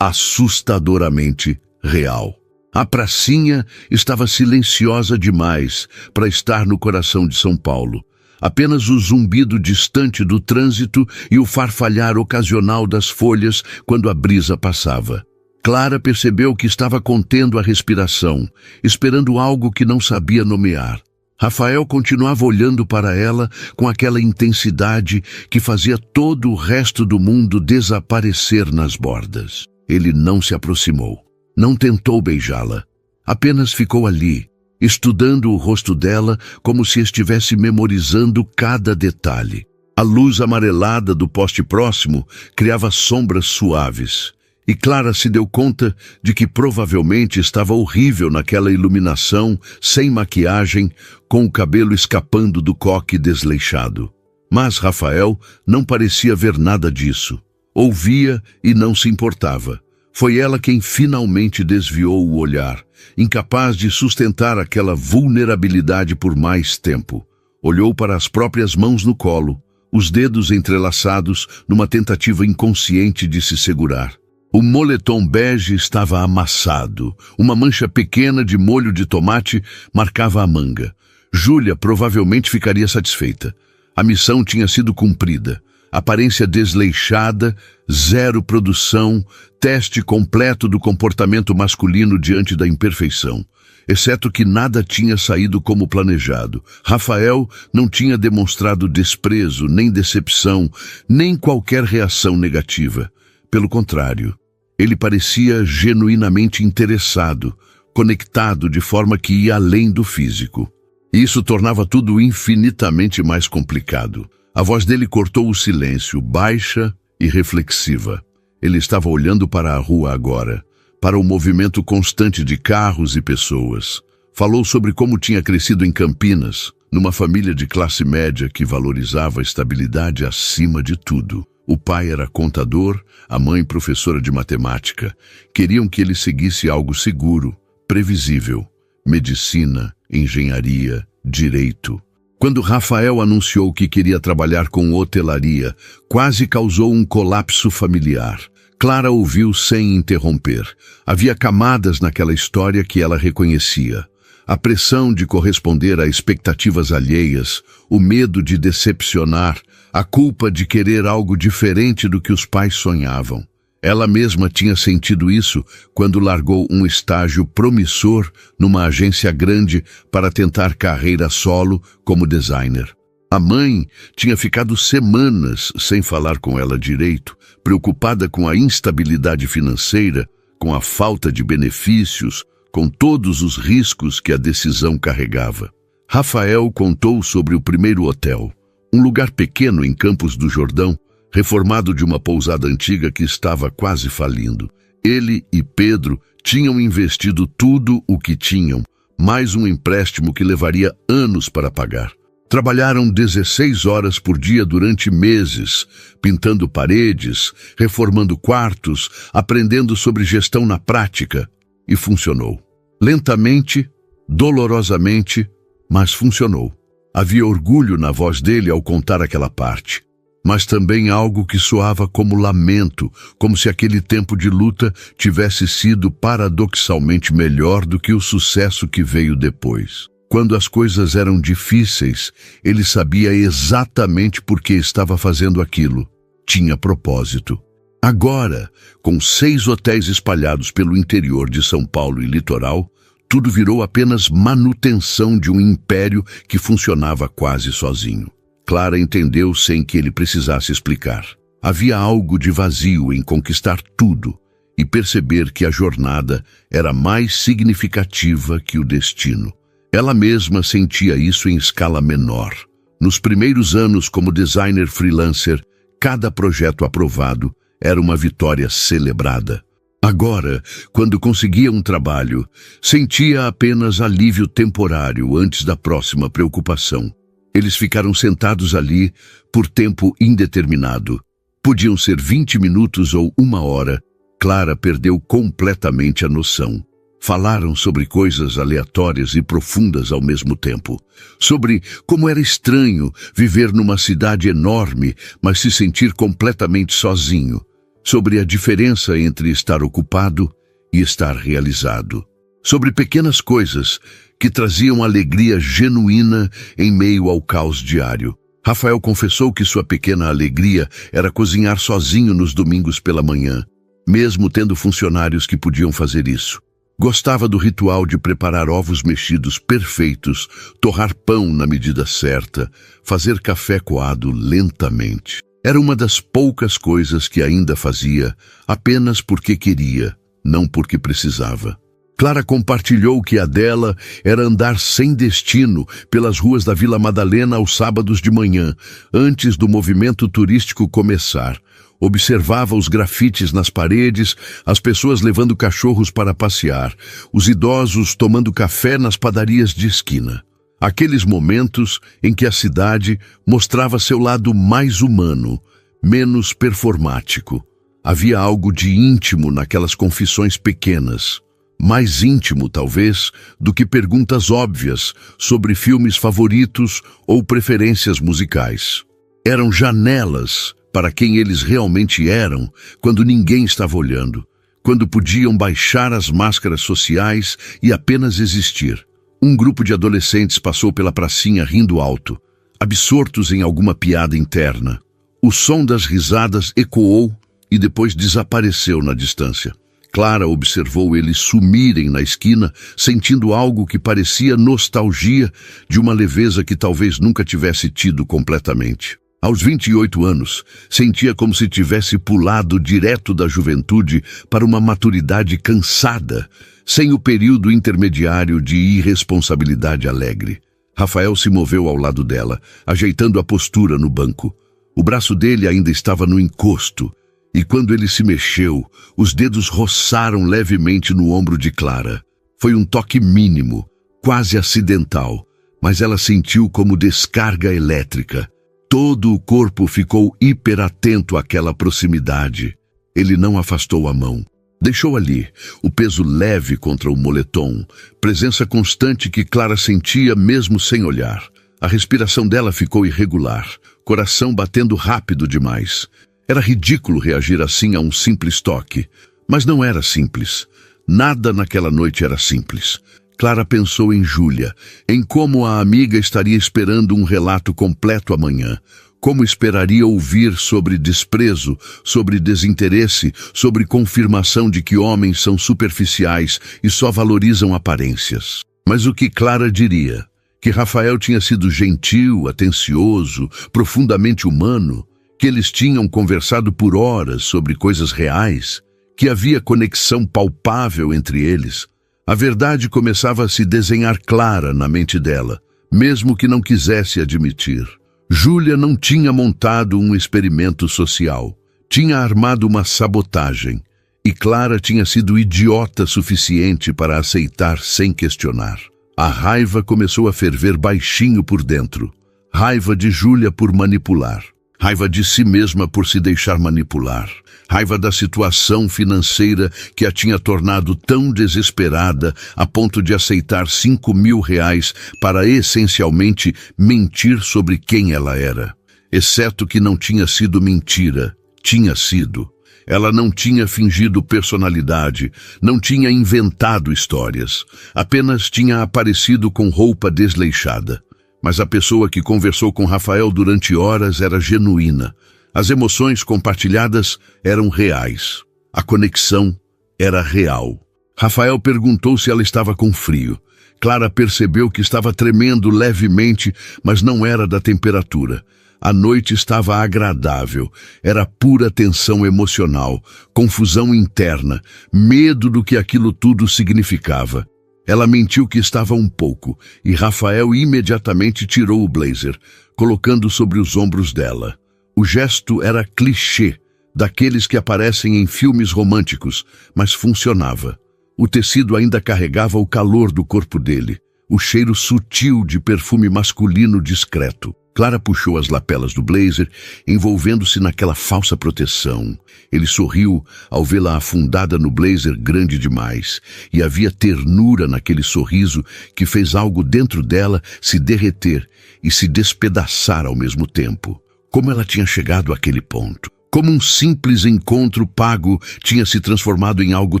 assustadoramente real. A pracinha estava silenciosa demais para estar no coração de São Paulo. Apenas o zumbido distante do trânsito e o farfalhar ocasional das folhas quando a brisa passava. Clara percebeu que estava contendo a respiração, esperando algo que não sabia nomear. Rafael continuava olhando para ela com aquela intensidade que fazia todo o resto do mundo desaparecer nas bordas. Ele não se aproximou, não tentou beijá-la. Apenas ficou ali, estudando o rosto dela como se estivesse memorizando cada detalhe. A luz amarelada do poste próximo criava sombras suaves. E Clara se deu conta de que provavelmente estava horrível naquela iluminação, sem maquiagem, com o cabelo escapando do coque desleixado. Mas Rafael não parecia ver nada disso. Ouvia e não se importava. Foi ela quem finalmente desviou o olhar, incapaz de sustentar aquela vulnerabilidade por mais tempo. Olhou para as próprias mãos no colo, os dedos entrelaçados numa tentativa inconsciente de se segurar. O moletom bege estava amassado. Uma mancha pequena de molho de tomate marcava a manga. Júlia provavelmente ficaria satisfeita. A missão tinha sido cumprida. Aparência desleixada, zero produção, teste completo do comportamento masculino diante da imperfeição. Exceto que nada tinha saído como planejado. Rafael não tinha demonstrado desprezo, nem decepção, nem qualquer reação negativa. Pelo contrário, ele parecia genuinamente interessado, conectado de forma que ia além do físico. Isso tornava tudo infinitamente mais complicado. A voz dele cortou o silêncio, baixa e reflexiva. Ele estava olhando para a rua agora, para o movimento constante de carros e pessoas. Falou sobre como tinha crescido em Campinas, numa família de classe média que valorizava a estabilidade acima de tudo. O pai era contador, a mãe professora de matemática. Queriam que ele seguisse algo seguro, previsível. Medicina, engenharia, direito. Quando Rafael anunciou que queria trabalhar com hotelaria, quase causou um colapso familiar. Clara ouviu sem interromper. Havia camadas naquela história que ela reconhecia. A pressão de corresponder a expectativas alheias, o medo de decepcionar, a culpa de querer algo diferente do que os pais sonhavam. Ela mesma tinha sentido isso quando largou um estágio promissor numa agência grande para tentar carreira solo como designer. A mãe tinha ficado semanas sem falar com ela direito, preocupada com a instabilidade financeira, com a falta de benefícios, com todos os riscos que a decisão carregava. Rafael contou sobre o primeiro hotel, um lugar pequeno em Campos do Jordão, reformado de uma pousada antiga que estava quase falindo. Ele e Pedro tinham investido tudo o que tinham, mais um empréstimo que levaria anos para pagar. Trabalharam 16 horas por dia durante meses, pintando paredes, reformando quartos, aprendendo sobre gestão na prática, e funcionou. Lentamente, dolorosamente, mas funcionou. Havia orgulho na voz dele ao contar aquela parte, mas também algo que soava como lamento, como se aquele tempo de luta tivesse sido paradoxalmente melhor do que o sucesso que veio depois. Quando as coisas eram difíceis, ele sabia exatamente por que estava fazendo aquilo. Tinha propósito. Agora, com 6 hotéis espalhados pelo interior de São Paulo e litoral, tudo virou apenas manutenção de um império que funcionava quase sozinho. Clara entendeu sem que ele precisasse explicar. Havia algo de vazio em conquistar tudo e perceber que a jornada era mais significativa que o destino. Ela mesma sentia isso em escala menor. Nos primeiros anos como designer freelancer, cada projeto aprovado era uma vitória celebrada. Agora, quando conseguia um trabalho, sentia apenas alívio temporário antes da próxima preocupação. Eles ficaram sentados ali por tempo indeterminado. Podiam ser 20 minutos ou 1 hora. Clara perdeu completamente a noção. Falaram sobre coisas aleatórias e profundas ao mesmo tempo. Sobre como era estranho viver numa cidade enorme, mas se sentir completamente sozinho. Sobre a diferença entre estar ocupado e estar realizado. Sobre pequenas coisas que traziam alegria genuína em meio ao caos diário. Rafael confessou que sua pequena alegria era cozinhar sozinho nos domingos pela manhã, mesmo tendo funcionários que podiam fazer isso. Gostava do ritual de preparar ovos mexidos perfeitos, torrar pão na medida certa, fazer café coado lentamente. Era uma das poucas coisas que ainda fazia, apenas porque queria, não porque precisava. Clara compartilhou que a dela era andar sem destino pelas ruas da Vila Madalena aos sábados de manhã, antes do movimento turístico começar. Observava os grafites nas paredes, as pessoas levando cachorros para passear, os idosos tomando café nas padarias de esquina. Aqueles momentos em que a cidade mostrava seu lado mais humano, menos performático. Havia algo de íntimo naquelas confissões pequenas. Mais íntimo, talvez, do que perguntas óbvias sobre filmes favoritos ou preferências musicais. Eram janelas para quem eles realmente eram quando ninguém estava olhando, quando podiam baixar as máscaras sociais e apenas existir. Um grupo de adolescentes passou pela pracinha rindo alto, absortos em alguma piada interna. O som das risadas ecoou e depois desapareceu na distância. Clara observou eles sumirem na esquina, sentindo algo que parecia nostalgia de uma leveza que talvez nunca tivesse tido completamente. Aos 28 anos, sentia como se tivesse pulado direto da juventude para uma maturidade cansada, sem o período intermediário de irresponsabilidade alegre. Rafael se moveu ao lado dela, ajeitando a postura no banco. O braço dele ainda estava no encosto, e quando ele se mexeu, os dedos roçaram levemente no ombro de Clara. Foi um toque mínimo, quase acidental, mas ela sentiu como descarga elétrica. Todo o corpo ficou hiperatento àquela proximidade. Ele não afastou a mão. Deixou ali, o peso leve contra o moletom, presença constante que Clara sentia mesmo sem olhar. A respiração dela ficou irregular, coração batendo rápido demais. Era ridículo reagir assim a um simples toque, mas não era simples. Nada naquela noite era simples. Clara pensou em Júlia, em como a amiga estaria esperando um relato completo amanhã, como esperaria ouvir sobre desprezo, sobre desinteresse, sobre confirmação de que homens são superficiais e só valorizam aparências. Mas o que Clara diria? Que Rafael tinha sido gentil, atencioso, profundamente humano, que eles tinham conversado por horas sobre coisas reais, que havia conexão palpável entre eles. A verdade começava a se desenhar clara na mente dela, mesmo que não quisesse admitir. Júlia não tinha montado um experimento social, tinha armado uma sabotagem, e Clara tinha sido idiota suficiente para aceitar sem questionar. A raiva começou a ferver baixinho por dentro. Raiva de Júlia por manipular. Raiva de si mesma por se deixar manipular. Raiva da situação financeira que a tinha tornado tão desesperada a ponto de aceitar R$5.000 para essencialmente mentir sobre quem ela era. Exceto que não tinha sido mentira, tinha sido. Ela não tinha fingido personalidade, não tinha inventado histórias, apenas tinha aparecido com roupa desleixada. Mas a pessoa que conversou com Rafael durante horas era genuína. As emoções compartilhadas eram reais. A conexão era real. Rafael perguntou se ela estava com frio. Clara percebeu que estava tremendo levemente, mas não era da temperatura. A noite estava agradável. Era pura tensão emocional, confusão interna, medo do que aquilo tudo significava. Ela mentiu que estava um pouco, e Rafael imediatamente tirou o blazer, colocando sobre os ombros dela. O gesto era clichê, daqueles que aparecem em filmes românticos, mas funcionava. O tecido ainda carregava o calor do corpo dele, o cheiro sutil de perfume masculino discreto. Clara puxou as lapelas do blazer, envolvendo-se naquela falsa proteção. Ele sorriu ao vê-la afundada no blazer grande demais, e havia ternura naquele sorriso que fez algo dentro dela se derreter e se despedaçar ao mesmo tempo. Como ela tinha chegado àquele ponto? Como um simples encontro pago tinha se transformado em algo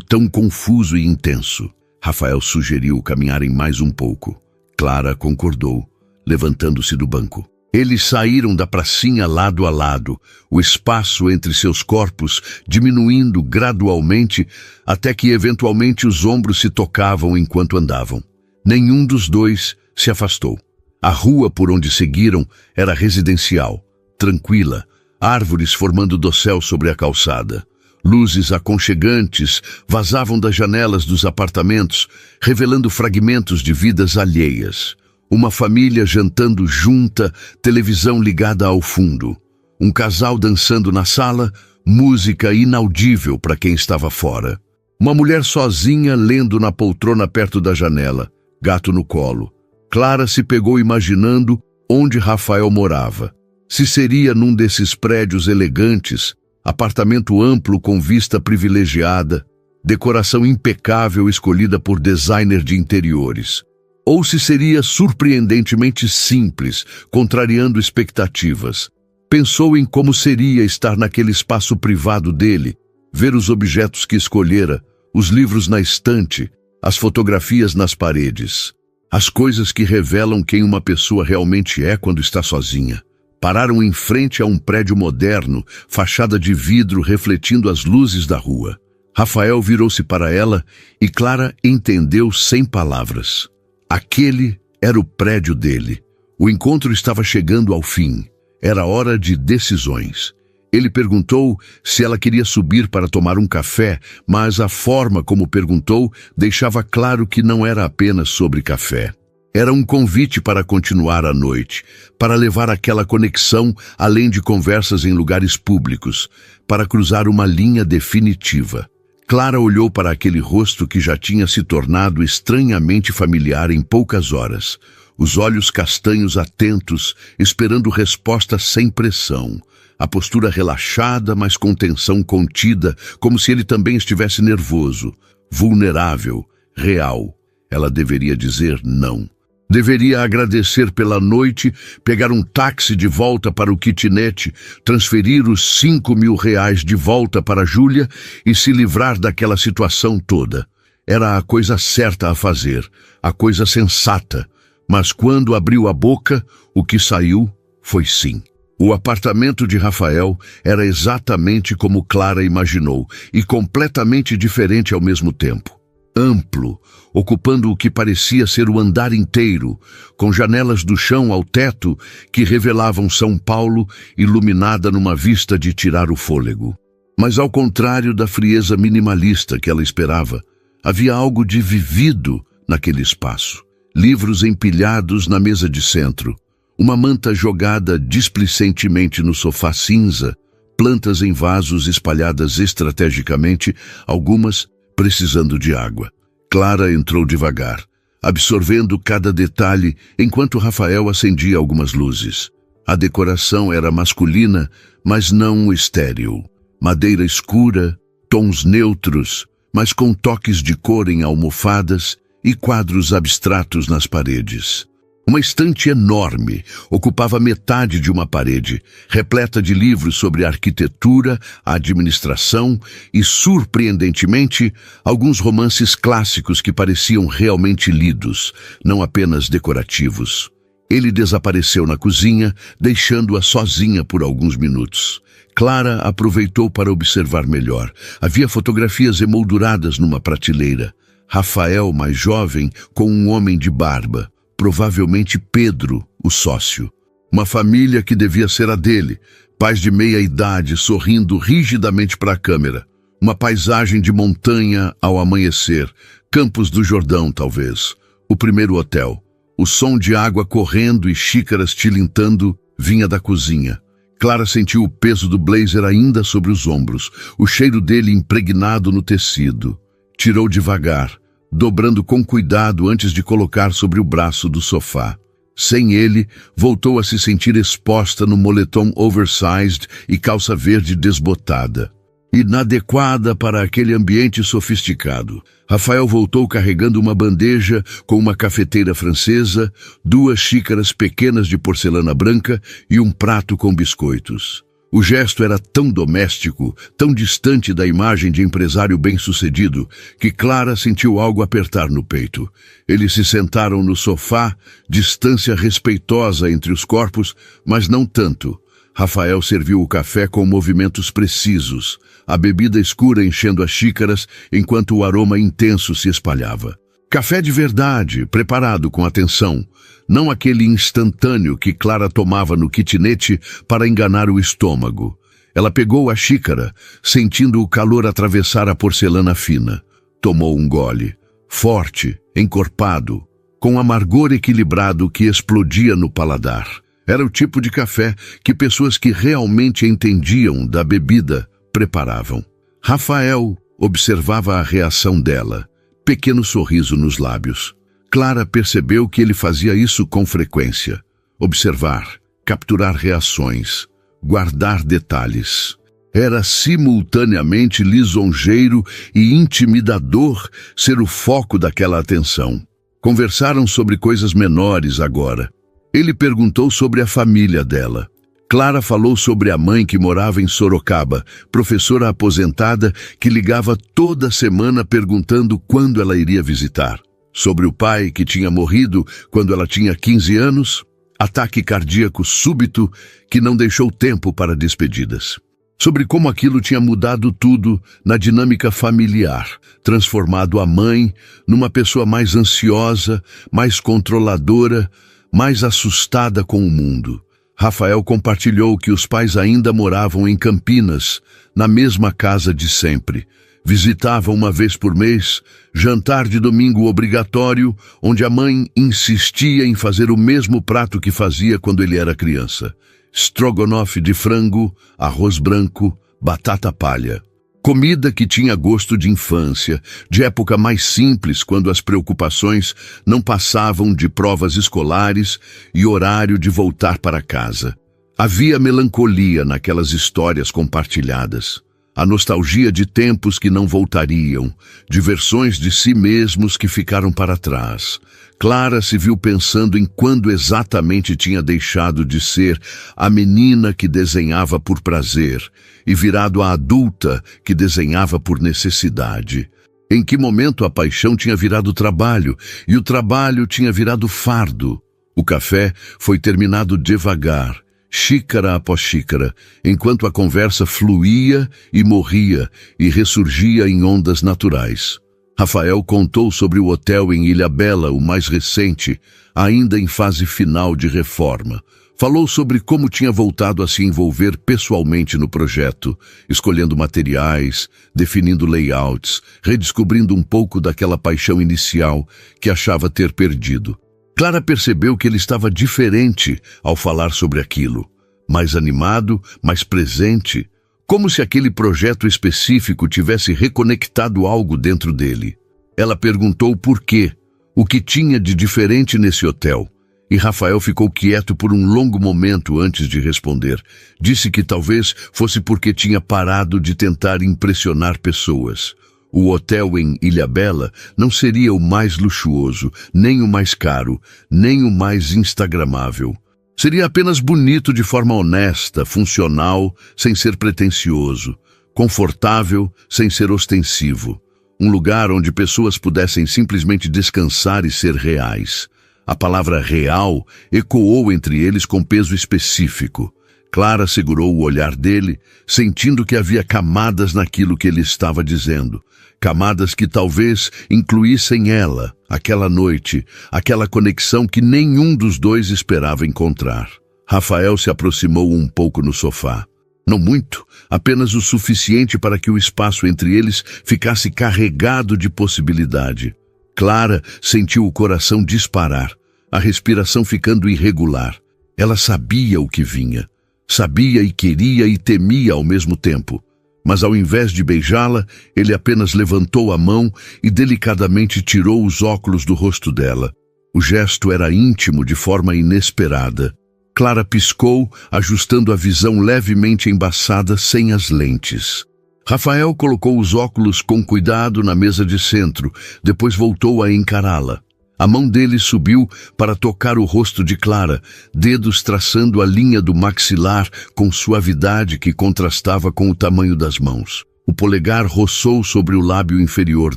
tão confuso e intenso. Rafael sugeriu caminharem mais um pouco. Clara concordou, levantando-se do banco. Eles saíram da pracinha lado a lado, o espaço entre seus corpos diminuindo gradualmente até que eventualmente os ombros se tocavam enquanto andavam. Nenhum dos dois se afastou. A rua por onde seguiram era residencial, tranquila, árvores formando dossel sobre a calçada. Luzes aconchegantes vazavam das janelas dos apartamentos, revelando fragmentos de vidas alheias. Uma família jantando junta, televisão ligada ao fundo. Um casal dançando na sala, música inaudível para quem estava fora. Uma mulher sozinha lendo na poltrona perto da janela, gato no colo. Clara se pegou imaginando onde Rafael morava. Se seria num desses prédios elegantes, apartamento amplo com vista privilegiada, decoração impecável escolhida por designer de interiores. Ou se seria surpreendentemente simples, contrariando expectativas. Pensou em como seria estar naquele espaço privado dele, ver os objetos que escolhera, os livros na estante, as fotografias nas paredes. As coisas que revelam quem uma pessoa realmente é quando está sozinha. Pararam em frente a um prédio moderno, fachada de vidro refletindo as luzes da rua. Rafael virou-se para ela e Clara entendeu sem palavras. Aquele era o prédio dele. O encontro estava chegando ao fim. Era hora de decisões. Ele perguntou se ela queria subir para tomar um café, mas a forma como perguntou deixava claro que não era apenas sobre café. Era um convite para continuar a noite, para levar aquela conexão além de conversas em lugares públicos, para cruzar uma linha definitiva. Clara olhou para aquele rosto que já tinha se tornado estranhamente familiar em poucas horas. Os olhos castanhos atentos, esperando resposta sem pressão. A postura relaxada, mas com tensão contida, como se ele também estivesse nervoso, vulnerável, real. Ela deveria dizer não. Deveria agradecer pela noite, pegar um táxi de volta para o kitnet, transferir os R$5.000 de volta para Júlia e se livrar daquela situação toda. Era a coisa certa a fazer, a coisa sensata. Mas quando abriu a boca, o que saiu foi sim. O apartamento de Rafael era exatamente como Clara imaginou e completamente diferente ao mesmo tempo. Amplo, ocupando o que parecia ser o andar inteiro, com janelas do chão ao teto que revelavam São Paulo iluminada numa vista de tirar o fôlego. Mas ao contrário da frieza minimalista que ela esperava, havia algo de vivido naquele espaço. Livros empilhados na mesa de centro, uma manta jogada displicentemente no sofá cinza, plantas em vasos espalhadas estrategicamente, algumas precisando de água. Clara entrou devagar, absorvendo cada detalhe enquanto Rafael acendia algumas luzes. A decoração era masculina, mas não estéril. Madeira escura, tons neutros, mas com toques de cor em almofadas e quadros abstratos nas paredes. Uma estante enorme ocupava metade de uma parede, repleta de livros sobre arquitetura, administração e, surpreendentemente, alguns romances clássicos que pareciam realmente lidos, não apenas decorativos. Ele desapareceu na cozinha, deixando-a sozinha por alguns minutos. Clara aproveitou para observar melhor. Havia fotografias emolduradas numa prateleira. Rafael, mais jovem, com um homem de barba. Provavelmente Pedro, o sócio. Uma família que devia ser a dele, pais de meia idade sorrindo rigidamente para a câmera. Uma paisagem de montanha ao amanhecer, Campos do Jordão talvez. O primeiro hotel. O som de água correndo e xícaras tilintando vinha da cozinha. Clara sentiu o peso do blazer ainda sobre os ombros, o cheiro dele impregnado no tecido. Tirou devagar, dobrando com cuidado antes de colocar sobre o braço do sofá. Sem ele, voltou a se sentir exposta no moletom oversized e calça verde desbotada. Inadequada para aquele ambiente sofisticado. Rafael voltou carregando uma bandeja com uma cafeteira francesa, 2 xícaras pequenas de porcelana branca e um prato com biscoitos. O gesto era tão doméstico, tão distante da imagem de empresário bem-sucedido, que Clara sentiu algo apertar no peito. Eles se sentaram no sofá, distância respeitosa entre os corpos, mas não tanto. Rafael serviu o café com movimentos precisos, a bebida escura enchendo as xícaras, enquanto o aroma intenso se espalhava. Café de verdade, preparado com atenção, não aquele instantâneo que Clara tomava no kitnet para enganar o estômago. Ela pegou a xícara, sentindo o calor atravessar a porcelana fina. Tomou um gole, forte, encorpado, com amargor equilibrado que explodia no paladar. Era o tipo de café que pessoas que realmente entendiam da bebida preparavam. Rafael observava a reação dela, pequeno sorriso nos lábios. Clara percebeu que ele fazia isso com frequência. Observar, capturar reações, guardar detalhes. Era simultaneamente lisonjeiro e intimidador ser o foco daquela atenção. Conversaram sobre coisas menores agora. Ele perguntou sobre a família dela. Clara falou sobre a mãe que morava em Sorocaba, professora aposentada que ligava toda semana perguntando quando ela iria visitar. Sobre o pai que tinha morrido quando ela tinha 15 anos, ataque cardíaco súbito que não deixou tempo para despedidas. Sobre como aquilo tinha mudado tudo na dinâmica familiar, transformado a mãe numa pessoa mais ansiosa, mais controladora, mais assustada com o mundo. Rafael compartilhou que os pais ainda moravam em Campinas, na mesma casa de sempre. Visitavam uma vez por mês, jantar de domingo obrigatório, onde a mãe insistia em fazer o mesmo prato que fazia quando ele era criança. Estrogonofe de frango, arroz branco, batata palha. Comida que tinha gosto de infância, de época mais simples, quando as preocupações não passavam de provas escolares e horário de voltar para casa. Havia melancolia naquelas histórias compartilhadas. A nostalgia de tempos que não voltariam, de versões de si mesmos que ficaram para trás. Clara se viu pensando em quando exatamente tinha deixado de ser a menina que desenhava por prazer e virado a adulta que desenhava por necessidade. Em que momento a paixão tinha virado trabalho e o trabalho tinha virado fardo. O café foi terminado devagar, xícara após xícara, enquanto a conversa fluía e morria e ressurgia em ondas naturais. Rafael contou sobre o hotel em Ilhabela, o mais recente, ainda em fase final de reforma. Falou sobre como tinha voltado a se envolver pessoalmente no projeto, escolhendo materiais, definindo layouts, redescobrindo um pouco daquela paixão inicial que achava ter perdido. Clara percebeu que ele estava diferente ao falar sobre aquilo, mais animado, mais presente, como se aquele projeto específico tivesse reconectado algo dentro dele. Ela perguntou por quê, o que tinha de diferente nesse hotel, e Rafael ficou quieto por um longo momento antes de responder. Disse que talvez fosse porque tinha parado de tentar impressionar pessoas. O hotel em Ilhabela não seria o mais luxuoso, nem o mais caro, nem o mais instagramável. Seria apenas bonito de forma honesta, funcional, sem ser pretensioso, confortável, sem ser ostensivo. Um lugar onde pessoas pudessem simplesmente descansar e ser reais. A palavra real ecoou entre eles com peso específico. Clara segurou o olhar dele, sentindo que havia camadas naquilo que ele estava dizendo. Camadas que talvez incluíssem ela, aquela noite, aquela conexão que nenhum dos dois esperava encontrar. Rafael se aproximou um pouco no sofá. Não muito, apenas o suficiente para que o espaço entre eles ficasse carregado de possibilidade. Clara sentiu o coração disparar, a respiração ficando irregular. Ela sabia o que vinha. Sabia e queria e temia ao mesmo tempo. Mas ao invés de beijá-la, ele apenas levantou a mão e delicadamente tirou os óculos do rosto dela. O gesto era íntimo de forma inesperada. Clara piscou, ajustando a visão levemente embaçada sem as lentes. Rafael colocou os óculos com cuidado na mesa de centro, depois voltou a encará-la. A mão dele subiu para tocar o rosto de Clara, dedos traçando a linha do maxilar com suavidade que contrastava com o tamanho das mãos. O polegar roçou sobre o lábio inferior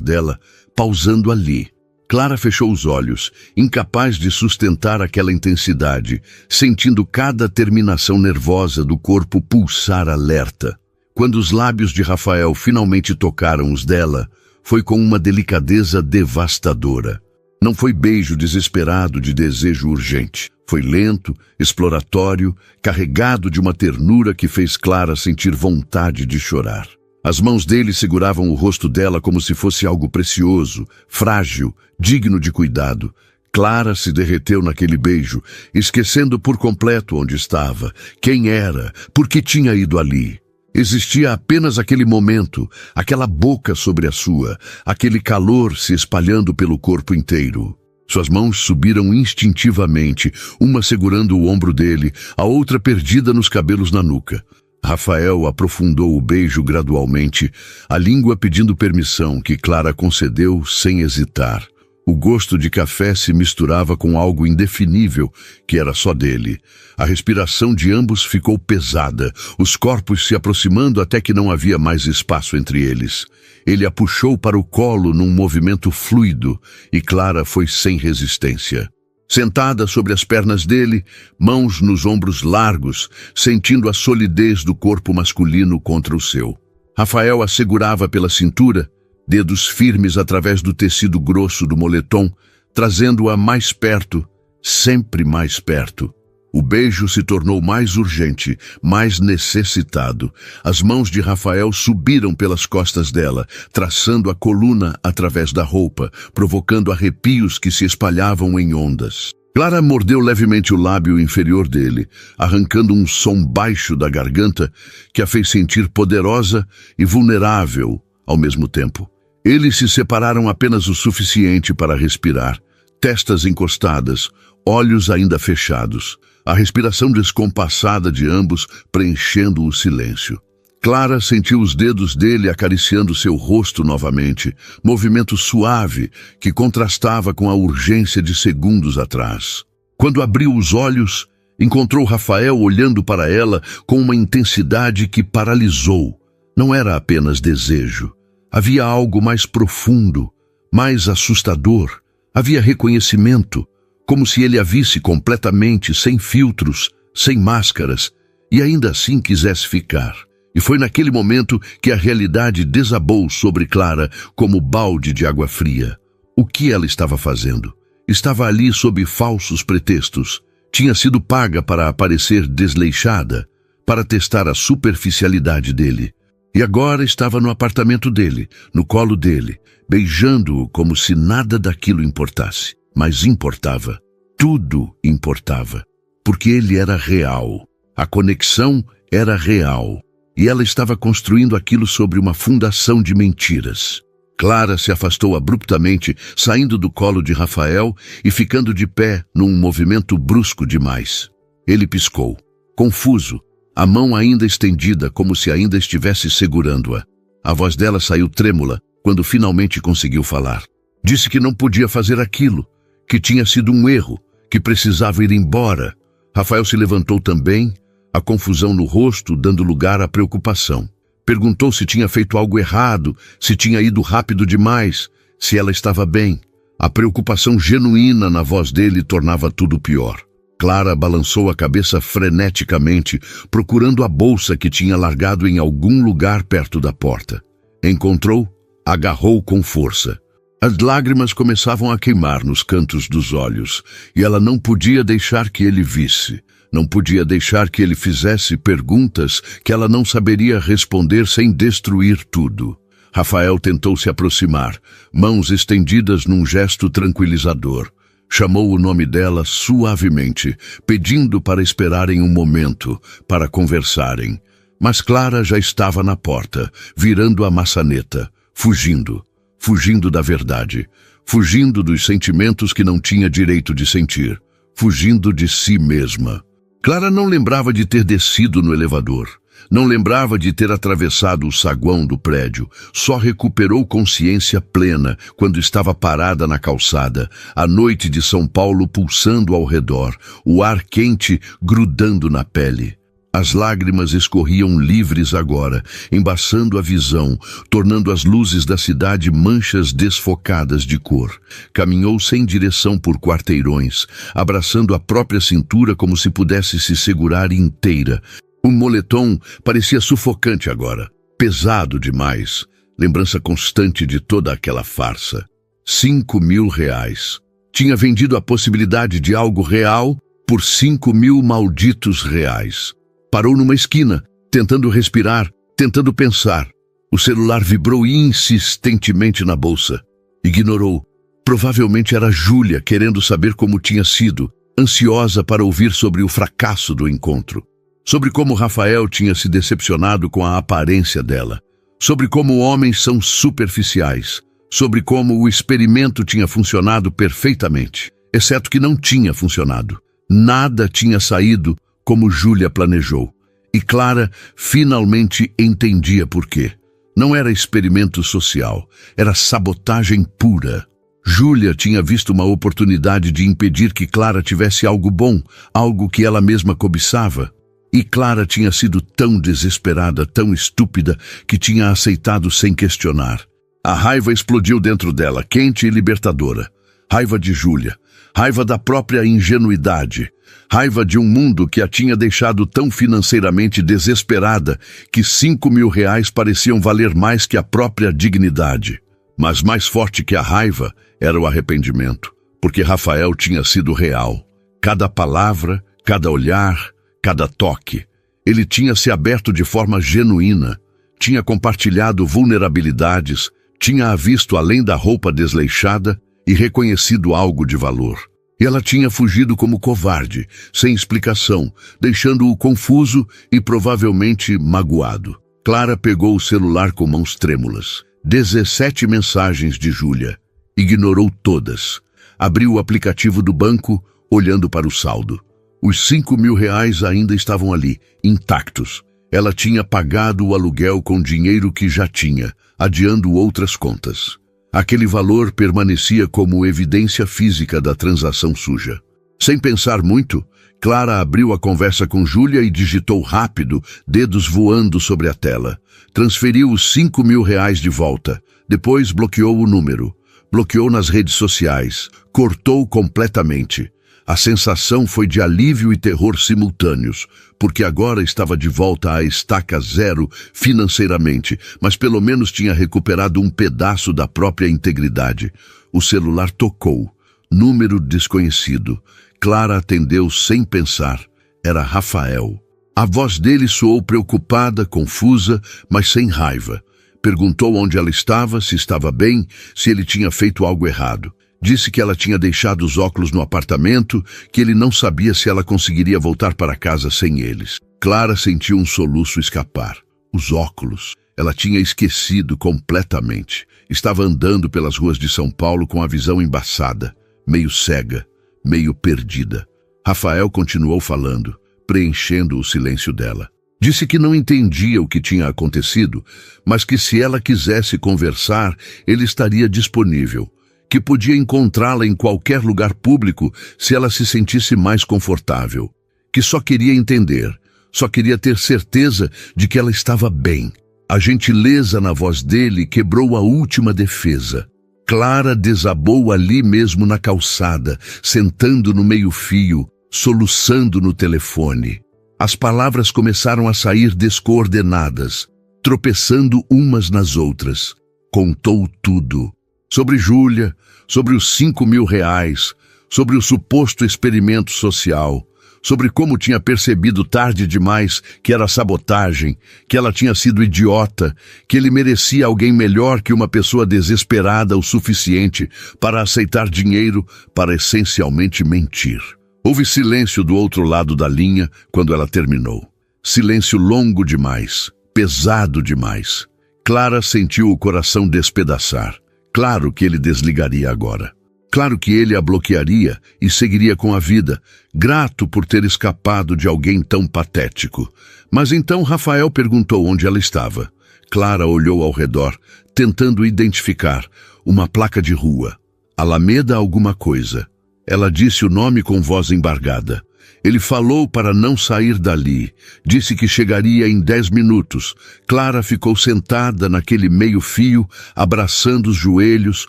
dela, pausando ali. Clara fechou os olhos, incapaz de sustentar aquela intensidade, sentindo cada terminação nervosa do corpo pulsar alerta. Quando os lábios de Rafael finalmente tocaram os dela, foi com uma delicadeza devastadora. Não foi beijo desesperado de desejo urgente. Foi lento, exploratório, carregado de uma ternura que fez Clara sentir vontade de chorar. As mãos dele seguravam o rosto dela como se fosse algo precioso, frágil, digno de cuidado. Clara se derreteu naquele beijo, esquecendo por completo onde estava, quem era, por que tinha ido ali. Existia apenas aquele momento, aquela boca sobre a sua, aquele calor se espalhando pelo corpo inteiro. Suas mãos subiram instintivamente, uma segurando o ombro dele, a outra perdida nos cabelos na nuca. Rafael aprofundou o beijo gradualmente, a língua pedindo permissão, que Clara concedeu sem hesitar. O gosto de café se misturava com algo indefinível, que era só dele. A respiração de ambos ficou pesada, os corpos se aproximando até que não havia mais espaço entre eles. Ele a puxou para o colo num movimento fluido, e Clara foi sem resistência. Sentada sobre as pernas dele, mãos nos ombros largos, sentindo a solidez do corpo masculino contra o seu. Rafael a segurava pela cintura, dedos firmes através do tecido grosso do moletom, trazendo-a mais perto, sempre mais perto. O beijo se tornou mais urgente, mais necessitado. As mãos de Rafael subiram pelas costas dela, traçando a coluna através da roupa, provocando arrepios que se espalhavam em ondas. Clara mordeu levemente o lábio inferior dele, arrancando um som baixo da garganta que a fez sentir poderosa e vulnerável ao mesmo tempo. Eles se separaram apenas o suficiente para respirar, testas encostadas, olhos ainda fechados, a respiração descompassada de ambos preenchendo o silêncio. Clara sentiu os dedos dele acariciando seu rosto novamente, movimento suave que contrastava com a urgência de segundos atrás. Quando abriu os olhos, encontrou Rafael olhando para ela com uma intensidade que paralisou. Não era apenas desejo. Havia algo mais profundo, mais assustador. Havia reconhecimento, como se ele a visse completamente, sem filtros, sem máscaras, e ainda assim quisesse ficar. E foi naquele momento que a realidade desabou sobre Clara como balde de água fria. O que ela estava fazendo? Estava ali sob falsos pretextos. Tinha sido paga para aparecer desleixada, para testar a superficialidade dele. E agora estava no apartamento dele, no colo dele, beijando-o como se nada daquilo importasse. Mas importava. Tudo importava. Porque ele era real. A conexão era real. E ela estava construindo aquilo sobre uma fundação de mentiras. Clara se afastou abruptamente, saindo do colo de Rafael e ficando de pé num movimento brusco demais. Ele piscou, confuso, a mão ainda estendida como se ainda estivesse segurando-a. A voz dela saiu trêmula quando finalmente conseguiu falar. Disse que não podia fazer aquilo, que tinha sido um erro, que precisava ir embora. Rafael se levantou também, a confusão no rosto dando lugar à preocupação. Perguntou se tinha feito algo errado, se tinha ido rápido demais, se ela estava bem. A preocupação genuína na voz dele tornava tudo pior. Clara balançou a cabeça freneticamente, procurando a bolsa que tinha largado em algum lugar perto da porta. Encontrou, agarrou com força. As lágrimas começavam a queimar nos cantos dos olhos, e ela não podia deixar que ele visse. Não podia deixar que ele fizesse perguntas que ela não saberia responder sem destruir tudo. Rafael tentou se aproximar, mãos estendidas num gesto tranquilizador. Chamou o nome dela suavemente, pedindo para esperarem um momento, para conversarem. Mas Clara já estava na porta, virando a maçaneta, fugindo da verdade, fugindo dos sentimentos que não tinha direito de sentir, fugindo de si mesma. Clara não lembrava de ter descido no elevador. Não lembrava de ter atravessado o saguão do prédio. Só recuperou consciência plena quando estava parada na calçada, a noite de São Paulo pulsando ao redor, o ar quente grudando na pele. As lágrimas escorriam livres agora, embaçando a visão, tornando as luzes da cidade manchas desfocadas de cor. Caminhou sem direção por quarteirões, abraçando a própria cintura como se pudesse se segurar inteira. O moletom parecia sufocante agora, pesado demais, lembrança constante de toda aquela farsa. 5.000 reais. Tinha vendido a possibilidade de algo real por 5.000 malditos reais. Parou numa esquina, tentando respirar, tentando pensar. O celular vibrou insistentemente na bolsa. Ignorou. Provavelmente era Júlia querendo saber como tinha sido, ansiosa para ouvir sobre o fracasso do encontro. Sobre como Rafael tinha se decepcionado com a aparência dela. Sobre como homens são superficiais. Sobre como o experimento tinha funcionado perfeitamente. Exceto que não tinha funcionado. Nada tinha saído como Júlia planejou. E Clara finalmente entendia por quê. Não era experimento social, era sabotagem pura. Júlia tinha visto uma oportunidade de impedir que Clara tivesse algo bom, algo que ela mesma cobiçava. E Clara tinha sido tão desesperada, tão estúpida, que tinha aceitado sem questionar. A raiva explodiu dentro dela, quente e libertadora. Raiva de Júlia, raiva da própria ingenuidade, raiva de um mundo que a tinha deixado tão financeiramente desesperada que 5.000 reais pareciam valer mais que a própria dignidade. Mas mais forte que a raiva era o arrependimento, porque Rafael tinha sido real. Cada palavra, cada olhar, cada toque. Ele tinha se aberto de forma genuína, tinha compartilhado vulnerabilidades, tinha a visto além da roupa desleixada e reconhecido algo de valor. E ela tinha fugido como covarde, sem explicação, deixando-o confuso e provavelmente magoado. Clara pegou o celular com mãos trêmulas. 17 mensagens de Júlia. Ignorou todas. Abriu o aplicativo do banco, olhando para o saldo. Os 5.000 reais ainda estavam ali, intactos. Ela tinha pagado o aluguel com dinheiro que já tinha, adiando outras contas. Aquele valor permanecia como evidência física da transação suja. Sem pensar muito, Clara abriu a conversa com Júlia e digitou rápido, dedos voando sobre a tela. Transferiu os 5.000 reais de volta. Depois bloqueou o número. Bloqueou nas redes sociais. Cortou completamente. A sensação foi de alívio e terror simultâneos, porque agora estava de volta à estaca zero financeiramente, mas pelo menos tinha recuperado um pedaço da própria integridade. O celular tocou. Número desconhecido. Clara atendeu sem pensar. Era Rafael. A voz dele soou preocupada, confusa, mas sem raiva. Perguntou onde ela estava, se estava bem, se ele tinha feito algo errado. Disse que ela tinha deixado os óculos no apartamento, que ele não sabia se ela conseguiria voltar para casa sem eles. Clara sentiu um soluço escapar. Os óculos. Ela tinha esquecido completamente. Estava andando pelas ruas de São Paulo com a visão embaçada, meio cega, meio perdida. Rafael continuou falando, preenchendo o silêncio dela. Disse que não entendia o que tinha acontecido, mas que se ela quisesse conversar, ele estaria disponível. Que podia encontrá-la em qualquer lugar público se ela se sentisse mais confortável. Que só queria entender, só queria ter certeza de que ela estava bem. A gentileza na voz dele quebrou a última defesa. Clara desabou ali mesmo na calçada, sentando no meio-fio, soluçando no telefone. As palavras começaram a sair descoordenadas, tropeçando umas nas outras. Contou tudo. Sobre Júlia, sobre os 5.000 reais, sobre o suposto experimento social, sobre como tinha percebido tarde demais que era sabotagem, que ela tinha sido idiota, que ele merecia alguém melhor que uma pessoa desesperada o suficiente para aceitar dinheiro para essencialmente mentir. Houve silêncio do outro lado da linha quando ela terminou. Silêncio longo demais, pesado demais. Clara sentiu o coração despedaçar. Claro que ele desligaria agora. Claro que ele a bloquearia e seguiria com a vida, grato por ter escapado de alguém tão patético. Mas então Rafael perguntou onde ela estava. Clara olhou ao redor, tentando identificar uma placa de rua. Alameda alguma coisa. Ela disse o nome com voz embargada. Ele falou para não sair dali. Disse que chegaria em 10 minutos. Clara ficou sentada naquele meio-fio, abraçando os joelhos,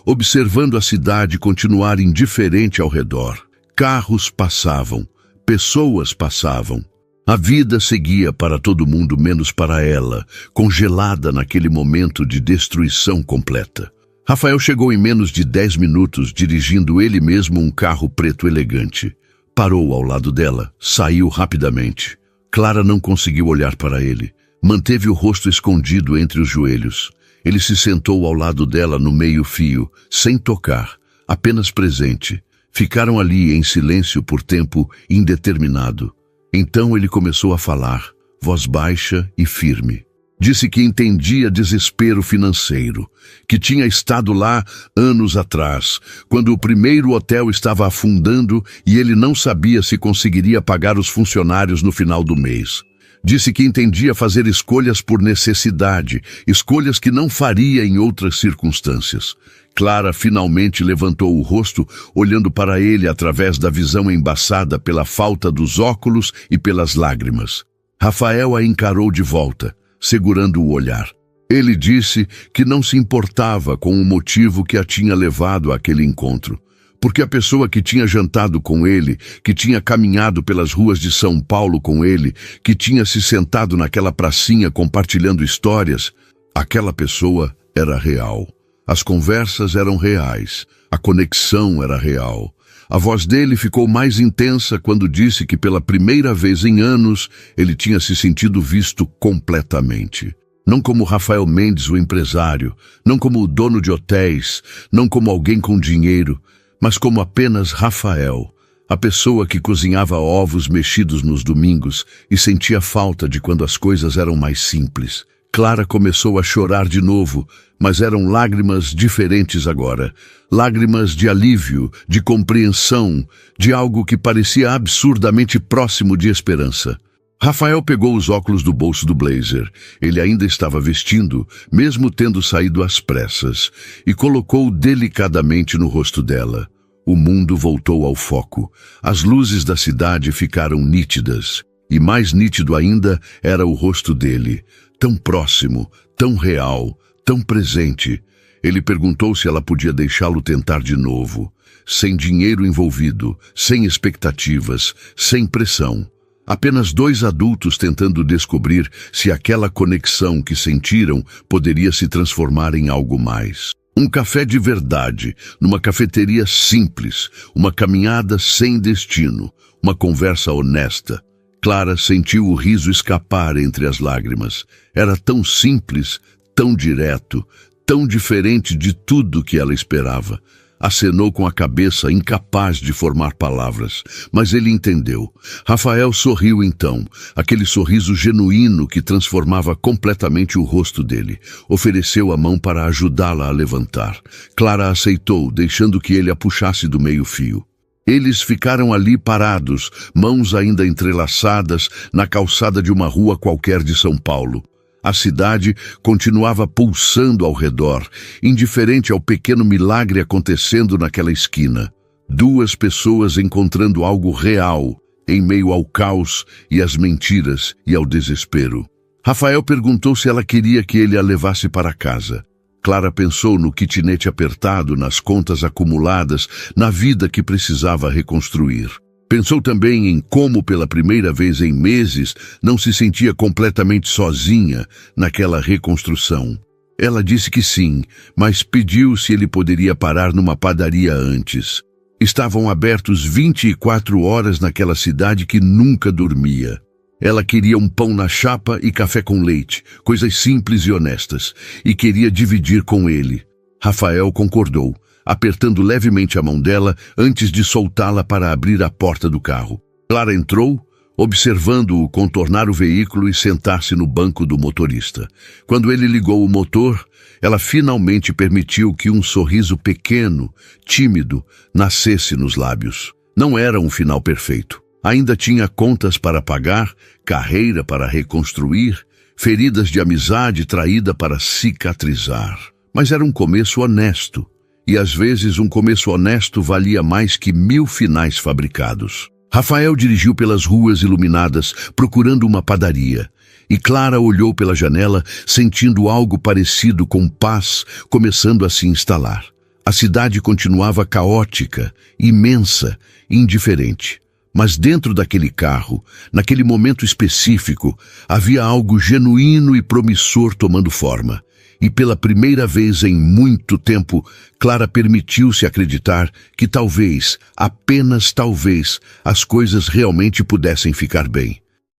observando a cidade continuar indiferente ao redor. Carros passavam, pessoas passavam. A vida seguia para todo mundo menos para ela, congelada naquele momento de destruição completa. Rafael chegou em menos de 10 minutos, dirigindo ele mesmo um carro preto elegante. Parou ao lado dela, saiu rapidamente. Clara não conseguiu olhar para ele. Manteve o rosto escondido entre os joelhos. Ele se sentou ao lado dela no meio-fio, sem tocar, apenas presente. Ficaram ali em silêncio por tempo indeterminado. Então ele começou a falar, voz baixa e firme. Disse que entendia desespero financeiro, que tinha estado lá anos atrás, quando o primeiro hotel estava afundando e ele não sabia se conseguiria pagar os funcionários no final do mês. Disse que entendia fazer escolhas por necessidade, escolhas que não faria em outras circunstâncias. Clara finalmente levantou o rosto, olhando para ele através da visão embaçada pela falta dos óculos e pelas lágrimas. Rafael a encarou de volta, segurando o olhar. Ele disse que não se importava com o motivo que a tinha levado àquele encontro, porque a pessoa que tinha jantado com ele, que tinha caminhado pelas ruas de São Paulo com ele, que tinha se sentado naquela pracinha compartilhando histórias, aquela pessoa era real. As conversas eram reais, a conexão era real. A voz dele ficou mais intensa quando disse que pela primeira vez em anos ele tinha se sentido visto completamente. Não como Rafael Mendes, o empresário, não como o dono de hotéis, não como alguém com dinheiro, mas como apenas Rafael, a pessoa que cozinhava ovos mexidos nos domingos e sentia falta de quando as coisas eram mais simples. Clara começou a chorar de novo, mas eram lágrimas diferentes agora. Lágrimas de alívio, de compreensão, de algo que parecia absurdamente próximo de esperança. Rafael pegou os óculos do bolso do blazer. Ele ainda estava vestindo, mesmo tendo saído às pressas, e colocou delicadamente no rosto dela. O mundo voltou ao foco. As luzes da cidade ficaram nítidas. E mais nítido ainda era o rosto dele, tão próximo, tão real, tão presente. Ele perguntou se ela podia deixá-lo tentar de novo, sem dinheiro envolvido, sem expectativas, sem pressão. Apenas 2 adultos tentando descobrir se aquela conexão que sentiram poderia se transformar em algo mais. Um café de verdade, numa cafeteria simples, uma caminhada sem destino, uma conversa honesta. Clara sentiu o riso escapar entre as lágrimas. Era tão simples, tão direto, tão diferente de tudo que ela esperava. Acenou com a cabeça, incapaz de formar palavras, mas ele entendeu. Rafael sorriu então, aquele sorriso genuíno que transformava completamente o rosto dele. Ofereceu a mão para ajudá-la a levantar. Clara aceitou, deixando que ele a puxasse do meio-fio. Eles ficaram ali parados, mãos ainda entrelaçadas, na calçada de uma rua qualquer de São Paulo. A cidade continuava pulsando ao redor, indiferente ao pequeno milagre acontecendo naquela esquina. 2 pessoas encontrando algo real, em meio ao caos e às mentiras e ao desespero. Rafael perguntou se ela queria que ele a levasse para casa. Clara pensou no kitnet apertado, nas contas acumuladas, na vida que precisava reconstruir. Pensou também em como, pela primeira vez em meses, não se sentia completamente sozinha naquela reconstrução. Ela disse que sim, mas pediu se ele poderia parar numa padaria antes. Estavam abertos 24 horas naquela cidade que nunca dormia. Ela queria um pão na chapa e café com leite, coisas simples e honestas, e queria dividir com ele. Rafael concordou, apertando levemente a mão dela antes de soltá-la para abrir a porta do carro. Clara entrou, observando-o contornar o veículo e sentar-se no banco do motorista. Quando ele ligou o motor, ela finalmente permitiu que um sorriso pequeno, tímido, nascesse nos lábios. Não era um final perfeito. Ainda tinha contas para pagar, carreira para reconstruir, feridas de amizade traída para cicatrizar. Mas era um começo honesto, e às vezes um começo honesto valia mais que 1000 finais fabricados. Rafael dirigiu pelas ruas iluminadas, procurando uma padaria, e Clara olhou pela janela, sentindo algo parecido com paz começando a se instalar. A cidade continuava caótica, imensa, indiferente. Mas dentro daquele carro, naquele momento específico, havia algo genuíno e promissor tomando forma. E pela primeira vez em muito tempo, Clara permitiu-se acreditar que talvez, apenas talvez, as coisas realmente pudessem ficar bem.